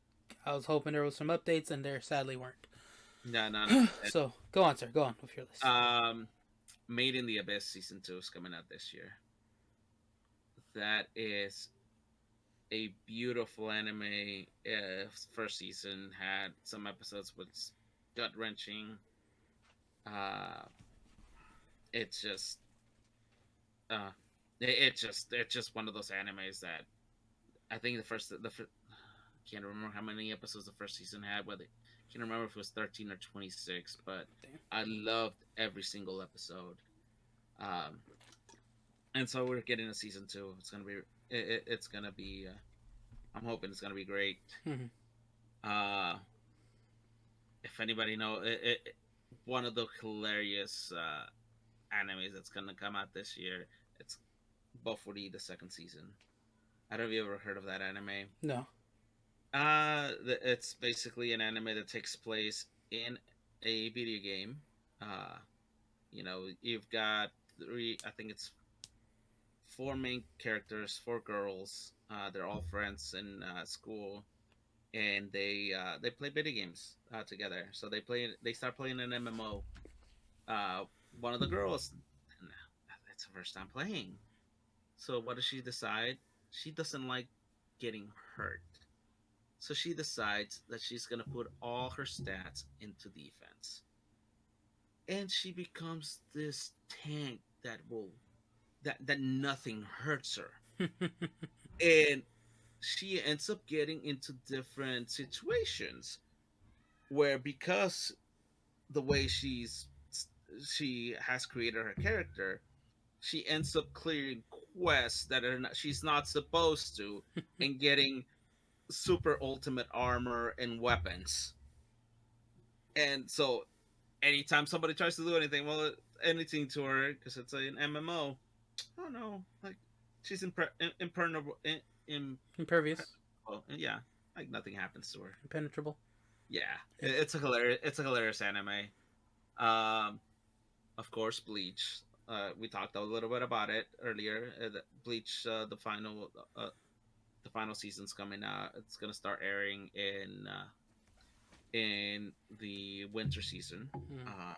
I was hoping there was some updates, and there sadly weren't. No, no, no. So go on, sir. Go on with your list. Um, Made in the Abyss season 2 is coming out this year. That is a beautiful anime. First season had some episodes with gut wrenching. Uh, it's just, uh, it's just one of those animes that I think can't remember how many episodes the first season had. Whether can't remember if it was 13 or 26, but Damn. I loved every single episode. Um, and so we're getting a season 2. It's gonna be it's gonna be. I'm hoping it's gonna be great. Mhm. Uh, if anybody know one of the hilarious animes that's gonna come out this year, it's Bofuri the second season. I don't know if you ever heard of that anime. No. It's basically an anime that takes place in a video game. Uh, you've got three. I think it's four main characters, four girls. They're all friends in school, and they play video games together. So they start playing an MMO. Uh, One of the girls, it's her first time playing. So what does she decide? She doesn't like getting hurt. So she decides that she's gonna put all her stats into defense, and she becomes this tank that nothing hurts her, and she ends up getting into different situations where because the way she has created her character, she ends up clearing quests that she's not supposed to, and getting super ultimate armor and weapons. And so anytime somebody tries to do anything to her because it's an MMO, oh no, like she's impenetrable. Impervious. Yeah, like nothing happens to her. Impenetrable. Yeah, Yeah. it's a hilarious anime. Um, of course, Bleach. We talked a little bit about it earlier. Bleach, the final season's coming out. It's gonna start airing in the winter season. Mm. Uh,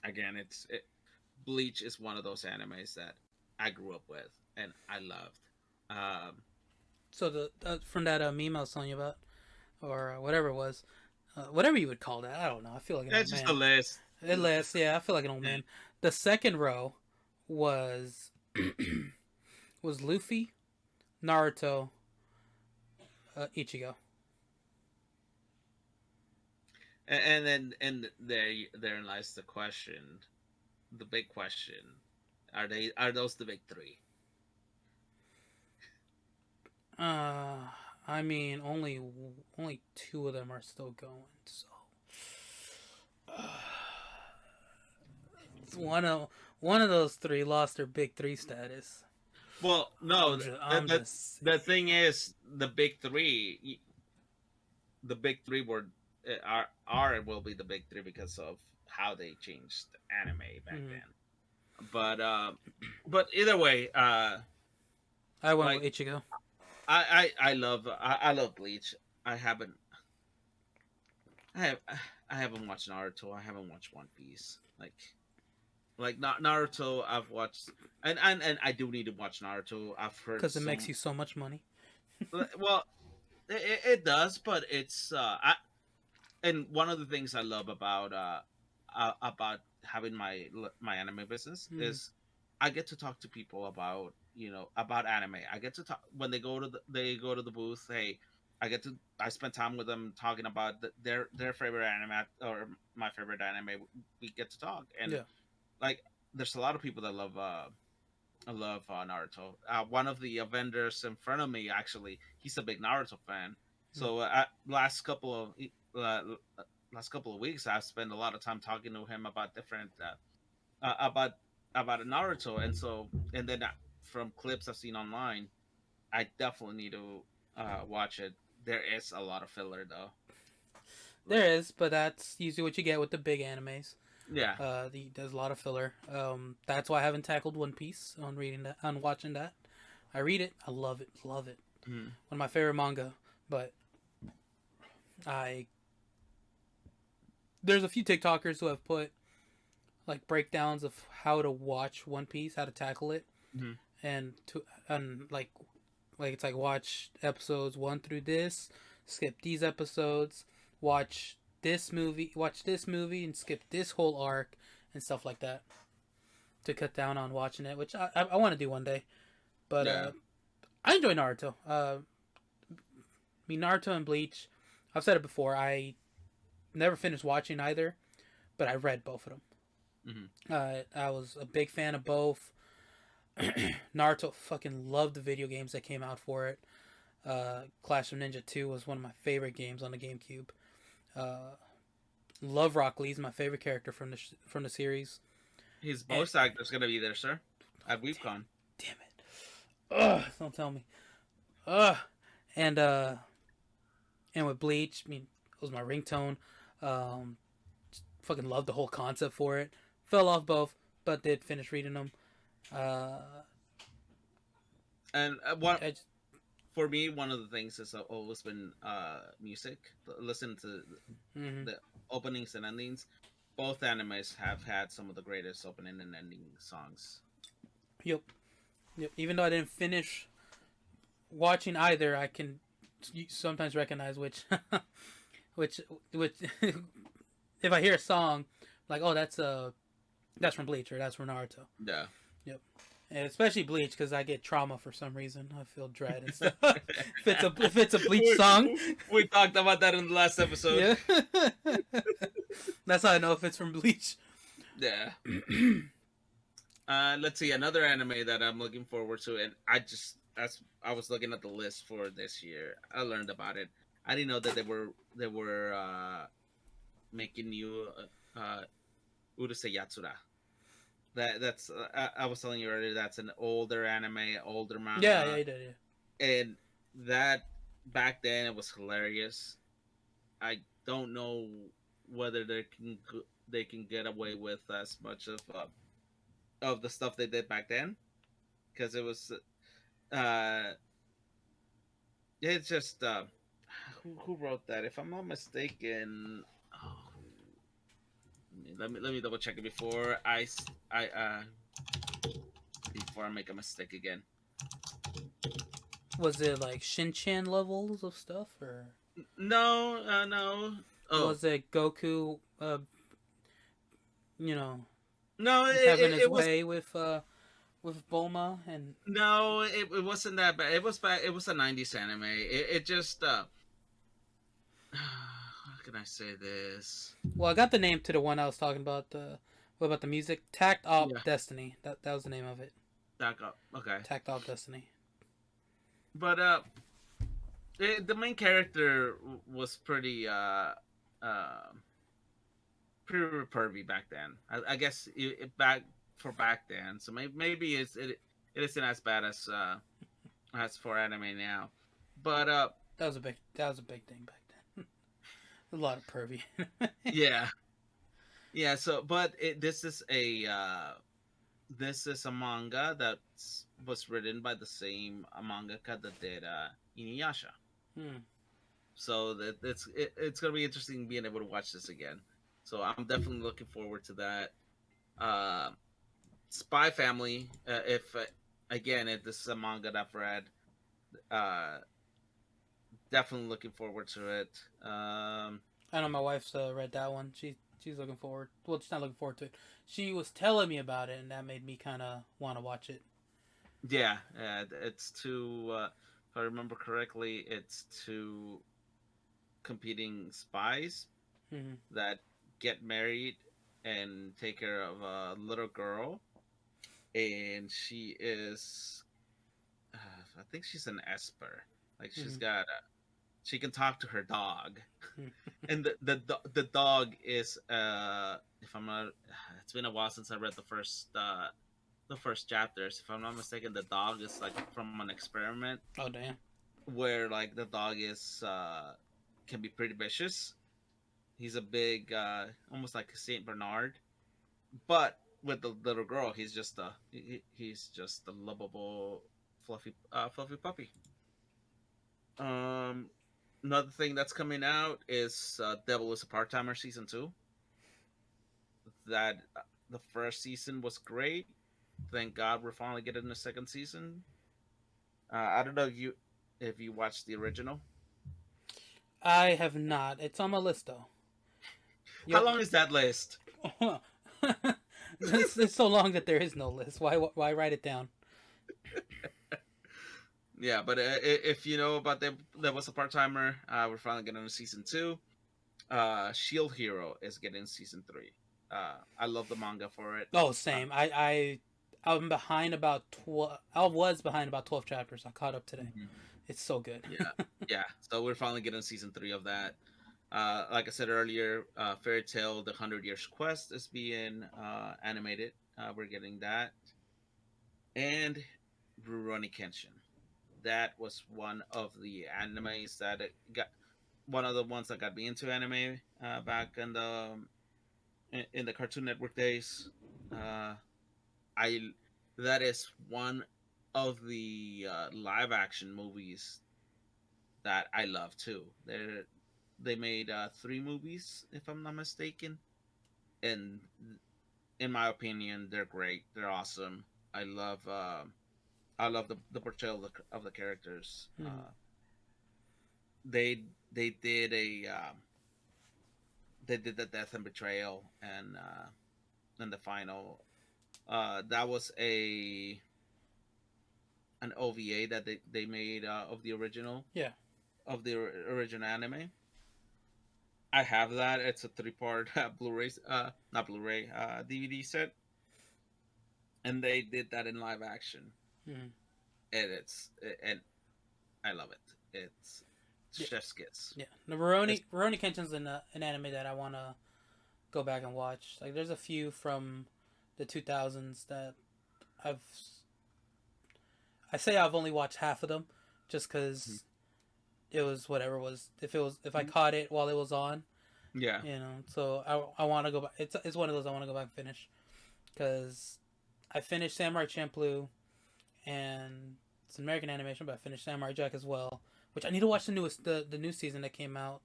Again, Bleach is one of those animes that I grew up with and I loved. Um, So the from that meme I was telling you about, or whatever it was, whatever you would call that. I don't know. I feel like an old it's just man. a list. It lasts. Yeah, I feel like an old man. The second row. was was Luffy, Naruto, Ichigo. And therein lies the question, the big question: are those the big three? Uh, I mean, only two of them are still going. So one of one of those three lost their big three status. Well, no, I'm just the thing is, the big three were are will be the big three because of how they changed anime back mm, then. But either way, I went with like Ichigo I love Bleach. I haven't I have I haven't watched Naruto. I haven't watched One Piece. Like not Naruto. I've watched, and I do need to watch Naruto. I've heard because it makes some. you so much money. Well, it does, but it's and one of the things I love about having my anime business Mm, is I get to talk to people about about anime. I get to talk when they go to the booth. Hey, I spend time with them talking about their favorite anime or my favorite anime. We get to talk, and yeah. like there's a lot of people that love I love Naruto. One of the vendors in front of me, actually, he's a big Naruto fan. Mm. So uh, last couple of weeks, I've spent a lot of time talking to him about different about Naruto, and then from clips I've seen online, I definitely need to watch it. There is a lot of filler though. Like There is, but that's usually what you get with the big animes. yeah, There's a lot of filler. That's why I haven't tackled One Piece on reading that, on watching that. I read it, I love it, love it. mm-hmm. One of my favorite manga, but I there's a few TikTokers who have put like breakdowns of how to watch One Piece, how to tackle it, Mm-hmm. and like it's like watch episodes one through this, skip these episodes, watch this movie, and skip this whole arc and stuff like that to cut down on watching it, which I want to do one day. But Yeah. I enjoy Naruto. I mean Naruto and Bleach. I've said it before. I never finished watching either, but I read both of them. Mm-hmm. I was a big fan of both. Naruto, fucking loved the video games that came out for it. Clash of Ninja 2 was one of my favorite games on the GameCube. Love Rock Lee's my favorite character from the series. His And voice actor's gonna be there, sir, at WeebCon. damn it, ugh, don't tell me. Ugh, and and with Bleach, I mean, it was my ringtone. Um, fucking loved the whole concept for it. Fell off both, but did finish reading them. Uh, And one I just, for me, one of the things has always been music. Listen to mm-hmm. the openings and endings. Both animes have had some of the greatest opening and ending songs. Yep. Yep. Even though I didn't finish watching either, I can sometimes recognize which, which. If I hear a song, like, oh, that's from Bleach or that's from Naruto. Yeah. Yep. And especially Bleach because I get trauma for some reason. I feel dread and stuff. If it's a Bleach song, we talked about that in the last episode. yeah. That's how I know if it's from Bleach. Yeah. Let's see another anime that I'm looking forward to, and I was looking at the list for this year. I learned about it. I didn't know that they were making new Urusei Yatsura. That's I was telling you earlier. That's an older anime, older manga. Yeah, you did. Yeah. And that back then it was hilarious. I don't know whether they can get away with as much of the stuff they did back then, because it was it's just who wrote that? If I'm not mistaken, oh, let me double check it before before I make a mistake again. Was it like Shinchan levels of stuff, or No, no. Oh was it Goku? You know, no, having his it was way with with Bulma and No, it wasn't that bad. It was bad. It was a '90s anime. It just how can I say this? well, I got the name to the one I was talking about. The what about the music? Tact Op Yeah, Destiny. That was the name of it. back up. Okay, Tact Op Destiny. but the main character was uh pretty pervy back then. I guess back then. So maybe it isn't as bad as for anime now. But That was a big thing back then. A lot of pervy. yeah, yeah. So but this is a manga that was written by the same mangaka that did Inuyasha. Hmm. So that it's gonna be interesting being able to watch this again. So I'm definitely looking forward to that. Uh, Spy Family. If again, if this is a manga that I've read, uh, definitely looking forward to it. I know my wife's read that one. She's looking forward. Well, she's not looking forward to it. She was telling me about it, and that made me kind of want to watch it. Yeah, it's two. If I remember correctly, it's two competing spies Mm-hmm. that get married and take care of a little girl, and she is, I think she's an esper. Like she's Mm-hmm. got, she can talk to her dog, and the dog is, if I'm not, it's been a while since I read the first chapters. If I'm not mistaken, the dog is like from an experiment Oh damn. where like the dog is can be pretty vicious. He's a big, almost like a Saint Bernard, but with the little girl, he's just a lovable, fluffy puppy. Um, Another thing that's coming out is Devil is a Part Timer season 2. That the first season was great. Thank God we're finally getting the second season. I don't know if you watched the original. I have not. It's on my list though. How Yep. long is that list? It's so long that there is no list. Why write it down? Yeah, but if you know about that was a part timer. We're finally getting a season 2. Shield Hero is getting season 3. I love the manga for it. Oh, Uh, same. I'm behind about 12. I was behind about 12 chapters. I caught up today. mhm. It's so good. Yeah, yeah. So we're finally getting season 3 of that. Like I said earlier, Fairy Tail: The 100 Years Quest is being animated. We're getting that, and Rurouni Kenshin. That was one of the animes that it got one of the ones that got me into anime back in the Cartoon Network days. Uh, I That is one of the live action movies that I love too. They made 3 movies, if I'm not mistaken, and in my opinion, they're great. They're awesome. I love I love the portrayal of the characters. Hmm. They did they did the death and betrayal and the final. That was a an OVA that they made of the original Yeah. original anime. I have that. It's a 3 part Blu-ray, not Blu-ray, DVD set, and they did that in live action, Hmm. and and I love it. It's Yeah. chef's kiss. Yeah. The It's, Rurouni Kenshin's an anime that I want to go back and watch. Like, there's a few from the 2000s that I've. I say I've only watched half of them, just mhm, because it was whatever it was. If I mhm. caught it while it was on, Yeah, you know. So I want to go back. It's one of those I want to go back and finish, because I finished Samurai Champloo, and it's an American animation, but I finished Samurai Jack as well, which I need to watch the new season that came out.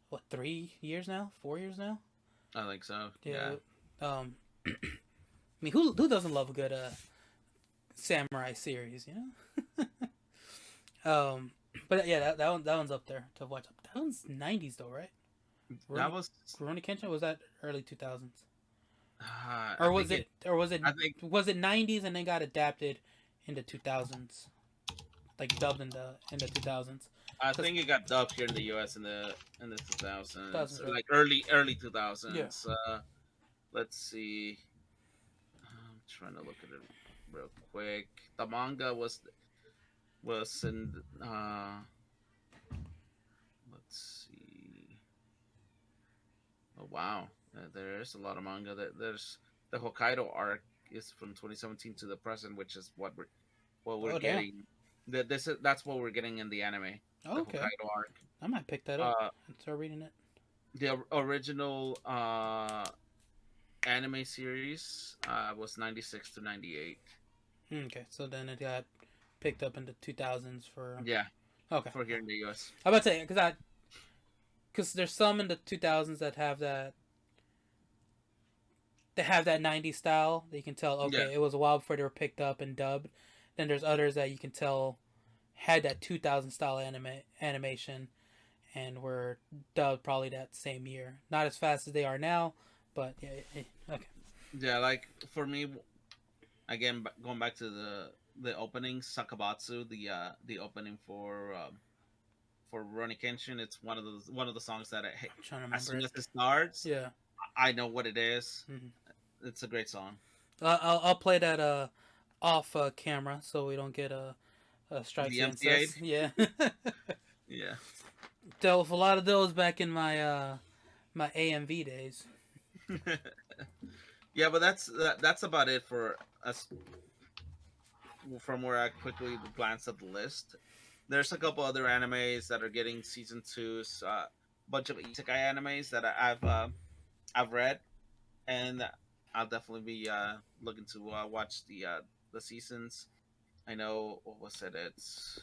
What, 3 years now? 4 years now? I think so. Yeah. Yeah, I mean, who doesn't love a good samurai series? Um, but yeah, that one's up there to watch. That one's '90s though, right? that Rurouni was Rurouni Kenshin, was that early 2000s? Or I was think it? Or was it? I think Was it '90s and then got adapted into 2000s? Like dubbed in the 2000s. I Because think it got dubbed here in the U.S. in the 2000s, 2000s, right? like early Yeah. 2000s. Let's see. I'm trying to look at it real quick. The manga was in. Let's see. Oh wow, there's a lot of manga. There's the Hokkaido arc is from 2017 to the present, which is what we're Oh damn. getting. That's what we're getting in the anime. Oh, The okay. Hokkaido arc. I might pick that up Uh, and start reading it. the original anime series was 96 to 98. Okay, so then it got picked up in the 2000s for. Yeah, Okay. for here in the US. I about to say because there's some in the 2000s that have that. They have that '90s style that you can tell. Yeah, Okay, it was a while before they were picked up and dubbed. Then there's others that you can tell had that 2000 style animation and were dubbed probably that same year. Not as fast as they are now, but yeah. Okay. yeah. Like for me, again, going back to the opening, Sakabatsu, the opening for Rurouni Kenshin. It's one of the songs that I'm trying to as remember soon it. as it starts, Yeah. I know what it is. Mm-hmm. It's a great song. I'll play that off camera so we don't get strikes The against MTA. us. Yeah. Yeah. Dealt with a lot of those back in my my AMV days. Yeah, but that's about it for us. From where I quickly glanced at the list, there's a couple other animes that are getting season twos. Bunch of isekai animes that I've read, and I'll definitely be looking to watch the seasons. I know what was it? It's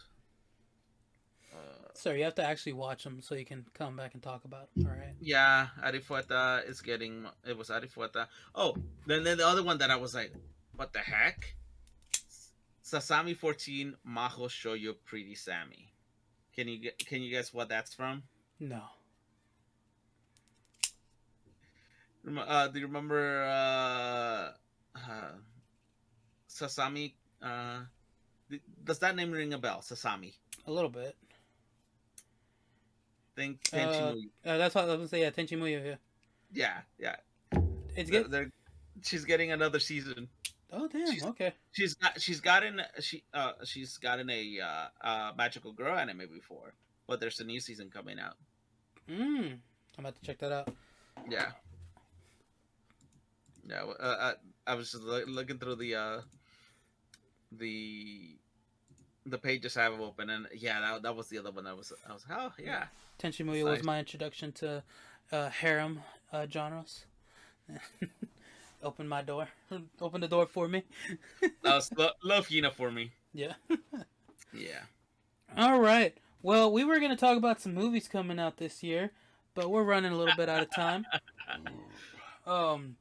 uh, So you have to actually watch them so you can come back and talk about them. All right. yeah, Arifueta is getting. It was Arifueta. Oh, then the other one that I was like, what the heck? Sasami 14 Maho Shoyo Pretty Sammy. Can you guess what that's from? No. Do you remember Sasami? Does that name ring a bell? Sasami. A little bit. Think Tenchimu. That's what I was gonna say. Yeah, Tenchi Muyo. Yeah. Yeah, yeah. It's They're, good. they're, she's getting another season. Oh damn. She's Okay. she's gotten a magical girl anime before, but there's a new season coming out. I'm about to check that out. Yeah, yeah. I was just looking through the the pages I have open, and yeah, that was the other one. I was oh yeah, Tenchi it's Muyo was nice. my introduction to harem genres. Open my door. Open the door for me. Love Hina for me. Yeah. Yeah. All right. Well, we were going to talk about some movies coming out this year, but we're running a little bit out of time. Um,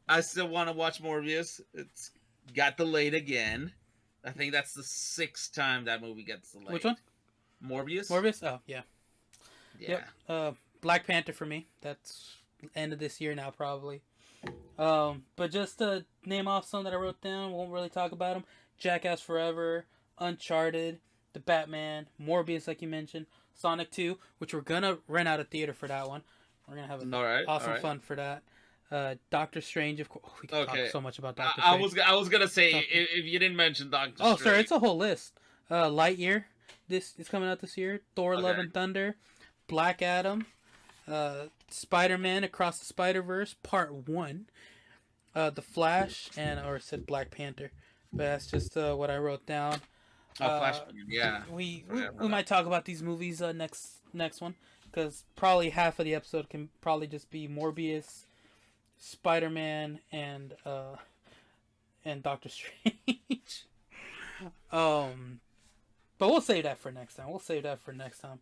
I still want to watch Morbius. It's got delayed again. I think that's the sixth time that movie gets delayed. which one? Morbius. Morbius? Oh, yeah. Yeah. Yep. Black Panther for me. That's end of this year now, probably. But just to name off some that I wrote down, won't really talk about them. Jackass Forever, Uncharted, The Batman, Morbius, like you mentioned, Sonic 2, which we're gonna rent out a theater for that one. We're gonna have awesome fun for that. Doctor Strange, of course. We can talk so much about Doctor Strange. I was gonna say if you didn't mention Doctor Oh, Strange. sorry, it's a whole list. Lightyear, this is coming out this year. Thor: Love and Thunder, Black Adam, Spider-Man Across the Spider-Verse Part 1, The Flash, or it said Black Panther, but that's just what I wrote down. Flash, yeah. We might talk about these movies next one, because probably half of the episode can probably just be Morbius, Spider-Man, and Doctor Strange. But we'll save that for next time.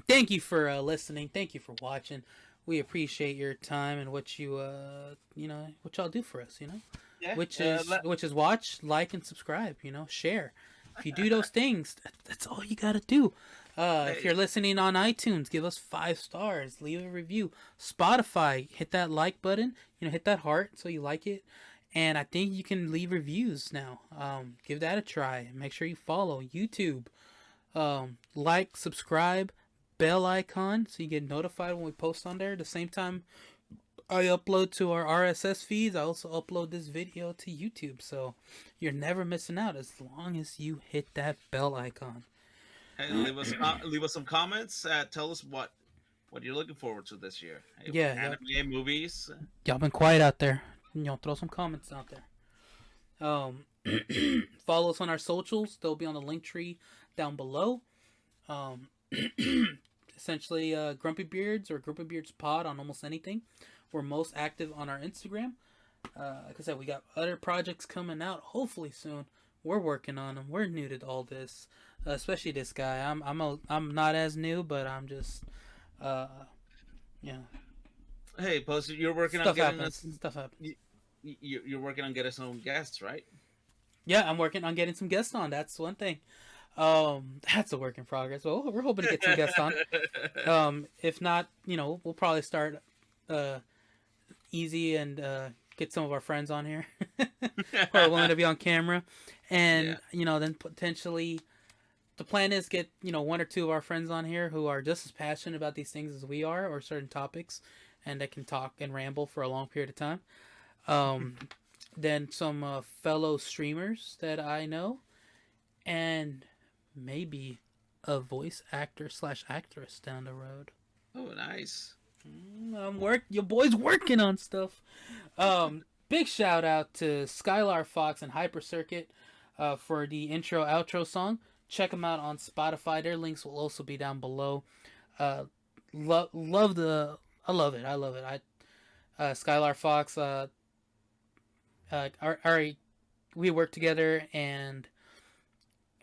Thank you for listening. Thank you for watching. We appreciate your time and what you what y'all do for us. Yeah, which is watch, like, and subscribe. Share. If you do those things, that's all you gotta do. If you're listening on iTunes, give us 5 stars. Leave a review. Spotify, hit that like button. Hit that heart so you like it. And I think you can leave reviews now. Give that a try. Make sure you follow YouTube. Like, subscribe, bell icon so you get notified when we post on there. At the same time I upload to our RSS feeds, I also upload this video to YouTube. So you're never missing out as long as you hit that bell icon. Hey, leave us some comments. Tell us what you're looking forward to this year. Hey, Yeah, anime, movies. Y'all been quiet out there. Throw some comments out there. Follow us on our socials. They'll be on the link tree down below. Essentially, Grumpy Beards or Grumpy Beards Pod on almost anything. We're most active on our Instagram. Like I said, we got other projects coming out hopefully soon. We're working on them. We're new to all this, especially this guy. I'm not as new, but I'm just Hey, Poster, you're working Stuff on getting happens. Stuff happens. You're working on getting some guests, right? Yeah, I'm working on getting some guests on. That's one thing. That's a work in progress. Well, we're hoping to get some guests on. If not, we'll probably start easy and get some of our friends on here who are willing to be on camera, and then potentially the plan is get 1 or 2 of our friends on here who are just as passionate about these things as we are, or certain topics, and they can talk and ramble for a long period of time. Then some fellow streamers that I know, and maybe a voice actor / actress down the road. Oh, nice. Your boy's working on stuff. Big shout out to SkylarFox and HyperCircuit for the intro outro song. Check them out on Spotify. Their links will also be down below. I love it. SkylarFox. We worked together, and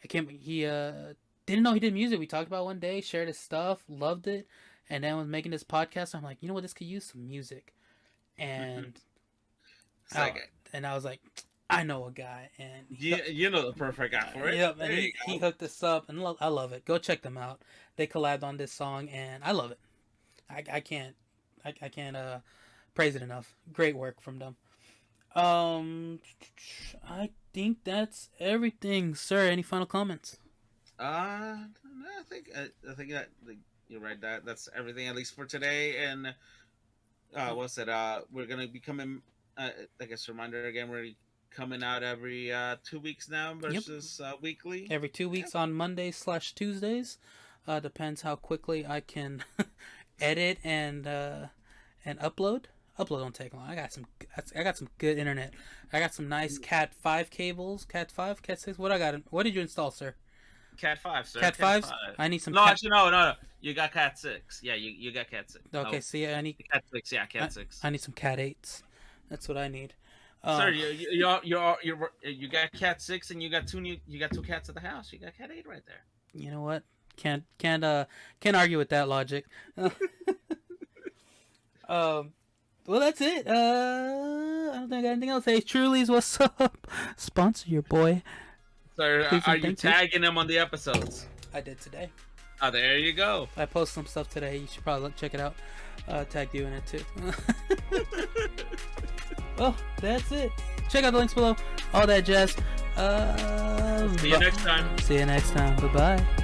he didn't know he did music. We talked about one day, shared his stuff, loved it, and then was making this podcast. I'm like, you know what, this could use some music, and and I was like, I know a guy, and you know the perfect guy for it. Yep, and he hooked us up, and I love it. Go check them out. They collabed on this song, and I love it. I can't praise it enough. Great work from them. I think that's everything, sir. Any final comments? No, I think that you're right. That's everything, at least for today. And what's it? We're gonna be coming. I guess reminder again. We're coming out every 2 weeks now versus weekly. Every 2 weeks on Mondays / Tuesdays. Depends how quickly I can edit and upload. Upload don't take long. I got some good internet. I got some nice Cat 5 cables. Cat 5, Cat 6. What did you install, sir? Cat 5, sir. Cat 5s? I need some. No, actually, no. You got Cat 6. Yeah, you got Cat 6. Okay, no. See, I need Cat 6. Yeah, Cat 6. I need some Cat 8s. That's what I need. Sir, you got Cat 6, and you got 2 cats at the house. You got Cat 8 right there. You know what? Can't argue with that logic. Well, that's it. I don't think I got anything else. Hey, Truly's, what's up? Sponsor your boy. Sir, are you tagging them on the episodes? I did today. Oh, there you go. I posted some stuff today. You should probably check it out. Tagged you in it too. Well, that's it. Check out the links below. All that jazz. See you next time. See you next time. Bye-bye.